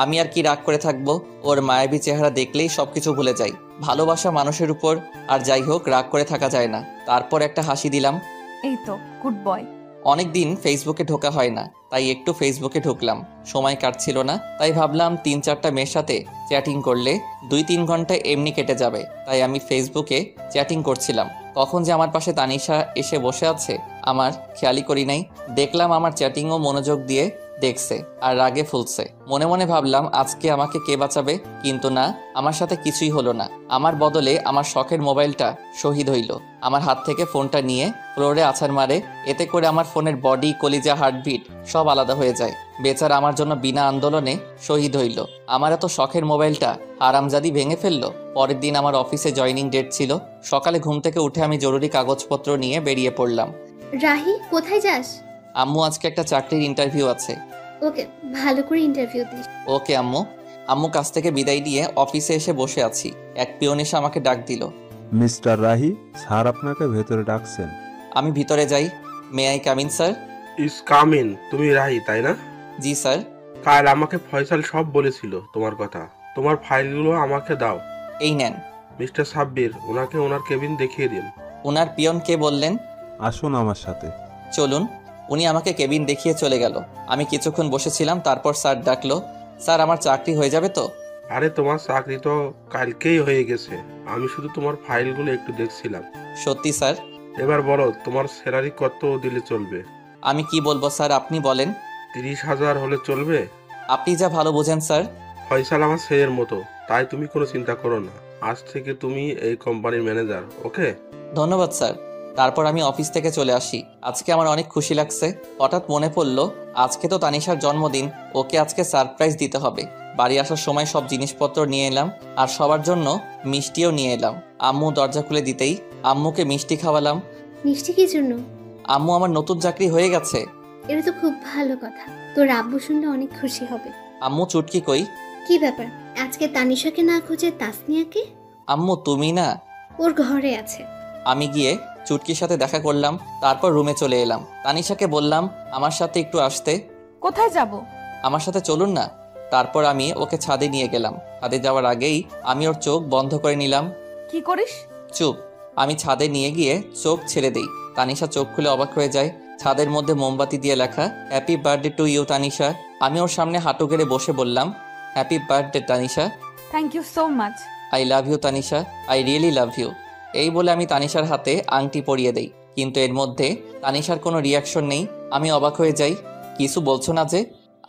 Speaker 1: আমি আর কি রাগ করে থাকবো? ওর মায়াবী চেহারা দেখলেই সবকিছু ভুলে যাই। ভালোবাসা মানুষের উপর, আর যাই হোক রাগ করে থাকা যায় না। তারপর একটা হাসি দিলাম।
Speaker 3: এই তো গুড বয়।
Speaker 1: অনেকদিন ফেসবুকে ঢোকা হয় না, তাই একটু ফেসবুকে ঢুকলাম। সময় কাটছিল না, তাই ভাবলাম 3-4টা মেয়ের সাথে চ্যাটিং করলে 2-3 ঘন্টা এমনি কেটে যাবে। তাই আমি ফেসবুকে চ্যাটিং করছিলাম। কখন যে আমার পাশে তানিশা এসে বসে আছে আমার খেয়ালই করি নাই। দেখলাম আমার চ্যাটিংও মনোযোগ দিয়ে দেখছে আর রাগে ফুলছে। মনে মনে ভাবলাম আজকে আমাকে কে বাঁচাবে, কিন্তু না, আমার সাথে কিছুই হলো না। আমার বদলে আমার শখের মোবাইলটা শহীদ হইল। আমার হাত থেকে ফোনটা নিয়ে ফ্লোরে আছাড় মারে। এতে করে আমার ফোনের বডি, কলিজা, হার্টবিট সব আলাদা হয়ে যায়। বেচারা আমার জন্য বিনা আন্দোলনে শহীদ হইল। আমার এত শখের মোবাইলটা হারামজাদি ভেঙে ফেললো। পরের দিন আমার অফিসে জয়নিং ডেট ছিল। সকালে ঘুম থেকে উঠে আমি জরুরি কাগজপত্র নিয়ে বেরিয়ে পড়লাম।
Speaker 8: রাহি, কোথায় যাস?
Speaker 1: আম্মু আজকে একটা চাকরির ইন্টারভিউ আছে।
Speaker 8: ওকে, ভালো করে ইন্টারভিউ দিস।
Speaker 1: ওকে আম্মু। আম্মু কাছ থেকে বিদায় নিয়ে অফিসে এসে বসে আছি। এক পিয়ন এসে আমাকে ডাক দিল।
Speaker 11: মিস্টার রাহি, স্যার আপনাকে ভেতরে ডাকছেন।
Speaker 1: আমি ভিতরে যাই। May I come in sir?
Speaker 12: Yes come in. তুমি রাহি তাই না?
Speaker 1: জি স্যার।
Speaker 12: কাল আমাকে ফয়সাল সব বলেছিল তোমার কথা। তোমার ফাইলগুলো আমাকে দাও।
Speaker 1: এই নেন।
Speaker 12: মিস্টার সাব্বির, ওনাকে ওনার কেবিন দেখিয়ে দিন।
Speaker 1: ওনার পিয়ন কে বললেন?
Speaker 11: আসুন আমার সাথে।
Speaker 1: চলুন। উনি আমাকে কেবিন দেখিয়ে চলে গেল। আমি কিছুক্ষণ বসেছিলাম, তারপর স্যার ডাকলো। স্যার, আমার চাকরি হয়ে যাবে তো?
Speaker 12: আরে তোমার চাকরি তো কালকেই হয়ে গেছে। আমি শুধু তোমার ফাইলগুলো একটু দেখছিলাম।
Speaker 1: সত্যি স্যার?
Speaker 12: এবার বলো, তোমার স্যালারি কত দিলে চলবে?
Speaker 1: আমি কি বলবো স্যার, আপনি বলেন।
Speaker 12: 30,000 হলে চলবে?
Speaker 1: আপনি যা ভালো বোঝেন স্যার।
Speaker 12: ফয়সাল আমার ছেলের মতো, তাই তুমি কোনো চিন্তা করো না। আজ থেকে তুমি এই কোম্পানির ম্যানেজার। ওকে?
Speaker 1: ধন্যবাদ স্যার। তারপর আমি অফিস থেকে চলে আসি। আজকে আমার অনেক খুশি লাগছে। হঠাৎ মনে পড়লো আজকে তো তানিশার জন্মদিন, ওকে আজকে সারপ্রাইজ দিতে হবে। বাড়ি আসার সময় সব জিনিসপত্র নিয়ে এলাম, আর সবার জন্য মিষ্টিও নিয়ে এলাম। আম্মু দরজা খুলে দিতেই আম্মুকে মিষ্টি খাওয়ালাম।
Speaker 8: মিষ্টি কি জন্য?
Speaker 1: আম্মু, আমার নতুন চাকরি হয়ে গেছে।
Speaker 8: এটা তো খুব ভালো কথা, তোর আব্বু শুনলে অনেক খুশি হবে।
Speaker 1: আম্মু, চুটকি কই?
Speaker 8: কি ব্যাপার, আজকে তানিশাকে না খুঁজে তাসনিয়াকে?
Speaker 1: আম্মু, তুমি না?
Speaker 8: ওর ঘরে আছে।
Speaker 1: আমি গিয়ে চুটকির সাথে দেখা করলাম, তারপর রুমে চলে এলাম। তানিশাকে বললাম আমার সাথে একটু আসতে।
Speaker 3: কোথায় যাব?
Speaker 1: আমার সাথে চলুন না। তারপর আমি ওকে ছাদে নিয়ে গেলাম। ছাদে যাওয়ার আগেই আমি ওর চোখ বন্ধ করে নিলাম।
Speaker 3: কি করিস?
Speaker 1: চুপ। আমি ছাদে নিয়ে গিয়ে চোখ ছেড়ে দেই। তানিশা চোখ খুলে অবাক হয়ে যায়। ছাদের মধ্যে মোমবাতি দিয়ে লেখা happy birthday to you Tanisha. আমি ওর সামনে হাঁটু গেড়ে বসে বললাম, happy birthday Tanisha.
Speaker 3: Thank you so much.
Speaker 1: I love you Tanisha, I really love you. এই বলে আমি তানিশার হাতে আংটি পরিয়ে দেই, কিন্তু এর মধ্যে তানিশার কোনো রিয়াকশন নেই। আমি অবাক হয়ে যাই। কিছু বলছো না যে?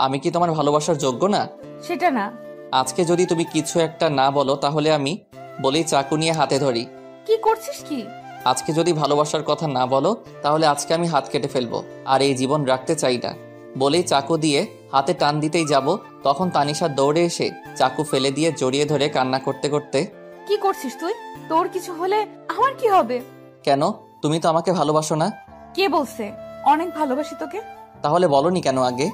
Speaker 1: আমি কি তোমার ভালোবাসার যোগ্য না?
Speaker 3: সেটা না।
Speaker 1: আজকে যদি তুমি কিছু একটা না বলো তাহলে আমি বলেই চাকু নিয়ে হাতে ধরি।
Speaker 3: কি করছিস কি?
Speaker 1: আজকে যদি ভালোবাসার কথা না বলো তাহলে আজকে আমি হাত কেটে ফেলবো, আর এই জীবন রাখতে চাই না। বলেই চাকু দিয়ে হাতে টান দিতেই যাব, তখন তানিশা দৌড়ে এসে চাকু ফেলে দিয়ে জড়িয়ে ধরে কান্না করতে করতে,
Speaker 3: কি করছিস তুই? তোর কিছু হলে আমার কি হবে?
Speaker 1: কেন? তুমি তো আমাকে ভালোবাসো না?
Speaker 3: কে বলছে? অনেক ভালোবাসি তোকে।
Speaker 1: তাহলে বলনি কেন আগে?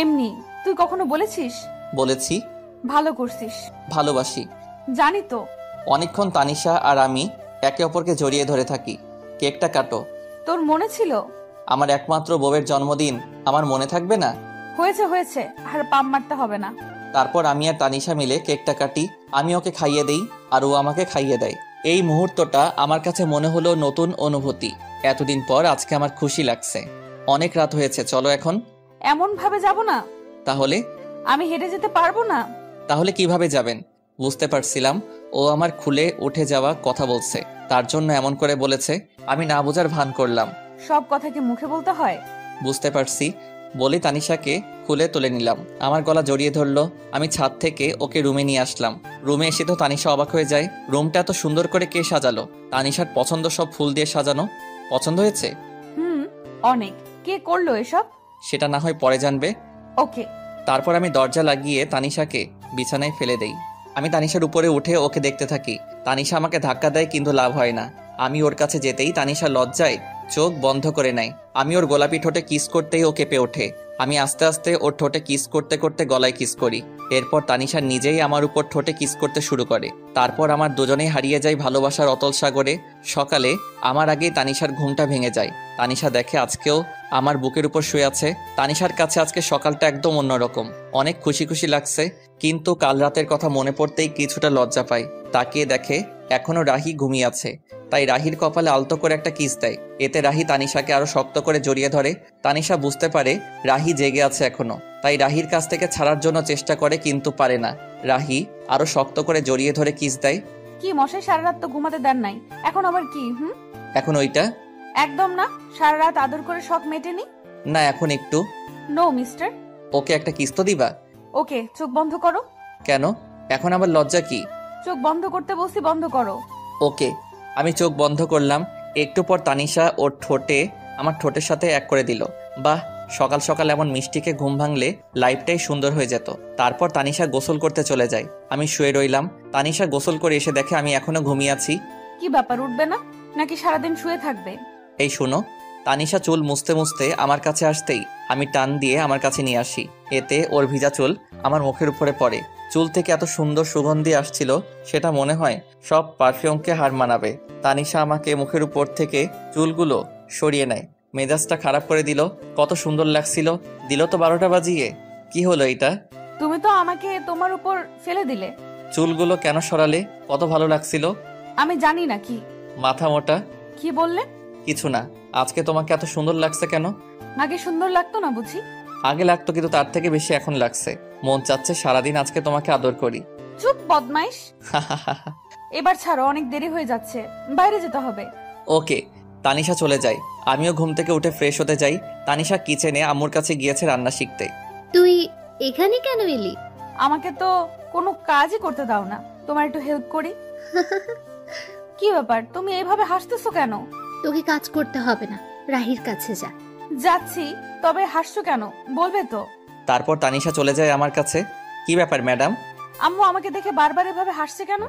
Speaker 3: এমনি। তুই কখনো বলেছিস?
Speaker 1: বলেছি।
Speaker 3: ভালো করছিস।
Speaker 1: ভালোবাসি।
Speaker 3: জানি তো।
Speaker 1: অনেকক্ষণ তানিশা আর আমি একে অপরকে জড়িয়ে ধরে থাকি। কেকটা কাটো।
Speaker 3: তোর মনে ছিল?
Speaker 1: আমার একমাত্র বউয়ের জন্মদিন আমার মনে থাকবে না?
Speaker 3: হয়েছে হয়েছে, আর পাম মারতে হবে না।
Speaker 1: তারপর আমি আর তানিশা মিলে কেকটা কাটি। আমি ওকে খাইয়ে দেই আর ও আমাকে খাইয়ে দেয়। এই মুহূর্তটা আমার কাছে মনে হলো নতুন অনুভূতি। এতদিন পর আজকে আমার খুশি লাগছে। অনেক রাত হয়েছে, চলো এখন।
Speaker 3: এমন ভাবে যাব না।
Speaker 1: তাহলে?
Speaker 3: আমি হেঁটে যেতে পারবো না।
Speaker 1: তাহলে কিভাবে যাবেন? বুঝতে পারছিলাম ও আমার খুলে উঠে যাওয়া কথা বলছে, তার জন্য এমন করে বলেছে। আমি না বোঝার ভান করলাম।
Speaker 3: সব কথা কি মুখে বলতে হয়?
Speaker 1: বুঝতে পারছি বলে তানিশাকে খুলে তুলে নিলাম। আমার গলা জড়িয়ে ধরলো। আমি ছাদ থেকে ওকে রুমে নিয়ে আসলাম। রুমে এসে তো তানিশা অবাক হয়ে যায়। রুমটা এত সুন্দর করে কে সাজালো? তানিশার পছন্দ সব ফুল দিয়ে সাজানো। পছন্দ হয়েছে?
Speaker 3: অনেক। কে করলো এসব?
Speaker 1: সেটা না হয় পরে জানবে।
Speaker 3: ওকে।
Speaker 1: তারপর আমি দরজা লাগিয়ে তানিশাকে বিছানায় ফেলে দেই। আমি তানিশার উপরে উঠে ওকে দেখতে থাকি। তানিশা আমাকে ধাক্কা দেয় কিন্তু লাভ হয় না। আমি ওর কাছে যেতেই তানিশা লজ্জায় চোখ বন্ধ করে নেয়। আমি ওর গোলাপি ঠোঁটে কিস করতেই ও কেঁপে ওঠে। আমি আস্তে আস্তে ওর ঠোঁটে কিস করতে করতে গলায় কিস করি। এরপর তানিশা নিজেই আমার উপর ঠোঁটে কিস করতে শুরু করে। তারপর আমার দুজনেই হারিয়ে যাই ভালোবাসার অতল সাগরে। সকালে আমার আগেই তানিশার ঘুমটা ভেঙে যায়। তানিশা দেখে আজকেও আমার বুকের উপর শুয়ে আছে। তানিশার কাছে আজকে সকালটা একদম অন্যরকম। অনেক খুশি খুশি লাগছে, কিন্তু কাল রাতের কথা মনে পড়তেই কিছুটা লজ্জা পাই। তাকিয়ে দেখে এখনো রাহি ঘুমিয়ে আছে। তাই রাহির কপালে আলতো করে একটা কিস দেয়। এতে রাহি তানিশাকে আরো শক্ত করে জড়িয়ে ধরে। তানিশা বুঝতে পারে রাহি জেগে আছে এখনো, তাই রাহির কাছ থেকে ছাড়ার জন্য চেষ্টা করে কিন্তু পারে না। রাহি আরো শক্ত করে জড়িয়ে ধরে কিস দেয়।
Speaker 3: কি মশাই, সারা রাত তো ঘুমাতে দেন নাই, এখন আবার কি?
Speaker 1: এখন ওইটা?
Speaker 3: একদম না, সারা রাত আদর করে শখ মেটেনি।
Speaker 1: না, এখন একটু।
Speaker 3: No mister.
Speaker 1: ওকে একটা কিস তো দিবা?
Speaker 3: ওকে, চোখ বন্ধ করো।
Speaker 1: কেন? এখন আবার লজ্জা কি?
Speaker 3: চোখ বন্ধ করতে বলছি, বন্ধ করো।
Speaker 1: ওকে। আমি চোখ বন্ধ করলাম। একটু পর তানিশা ওর ঠোঁটে আমার ঠোঁটের সাথে এক করে দিল। বাহ, সকাল সকাল এমন মিষ্টিকে ঘুম ভাঙলে লাইফটাই সুন্দর হয়ে যেত। তারপর তানিশা গোসল করতে চলে যায়। আমি শুয়ে রইলাম। তানিশা গোসল করে এসে দেখে আমি এখনো ঘুমিয়ে আছি।
Speaker 3: কি ব্যাপার, উঠবে না নাকি সারাদিন শুয়ে থাকবে?
Speaker 1: এই শোনো। তানিশা চুল মুছতে মুছতে আমার কাছে আসতেই আমি টান দিয়ে আমার কাছে নিয়ে আসি। এতে ওর ভিজা চুল আমার মুখের উপরে পড়ে। চুল থেকে এত সুন্দর সুগন্ধি আসছিল, সেটা মনে হয় সব পারফিউমকে হার মানাবে। তানিশা আমাকে মুখের উপর থেকে চুলগুলো সরিয়ে নেয়। মেজাজটা খারাপ করে দিল। কত সুন্দর লাগছিল, দিল তো 12টা বাজিয়ে। কি হলো এটা?
Speaker 3: তুমি তো আমাকে তোমার উপর ফেলে দিলে।
Speaker 1: চুলগুলো কেন সরালে? কত ভালো লাগছিল।
Speaker 3: আমি জানি না কি।
Speaker 1: মাথা মোটা।
Speaker 3: কি বললে?
Speaker 1: কিছু না। আজকে তোমাকে এত সুন্দর লাগছে কেন?
Speaker 3: আগে সুন্দর লাগতো না বুঝি?
Speaker 1: আগে লাগতো, কিন্তু তার থেকে বেশি এখন লাগছে। মন চাচ্ছে সারাদিন আজকে তোমাকে আদর করি।
Speaker 3: চুপ বদমাইশ। এবার ছাড়ো, অনেক দেরি হয়ে যাচ্ছে, বাইরে যেতে হবে।
Speaker 1: ওকে। তানিশা চলে যায়। আমিও ঘুম থেকে উঠে ফ্রেশ হতে যাই। তানিশা কিচেনে আম্মুর কাছে গিয়েছে রান্না শিখতে।
Speaker 8: তুই এখানে কেন এলি?
Speaker 3: আমাকে তো কোনো কাজই করতে দাও না, তোমার একটু হেল্প করি। কি ব্যাপার, তুমি এইভাবে হাসতেছো কেন?
Speaker 8: তোকে কাজ করতে হবে না, রাহির কাছে যা।
Speaker 3: যাচ্ছি, তবে হাসছো কেন বলবে তো?
Speaker 1: তারপর তানিশা চলে যায় আমার কাছে। কি ব্যাপার ম্যাডাম?
Speaker 3: আম্মু আমাকে দেখে বারবার এভাবে হাসছে কেন?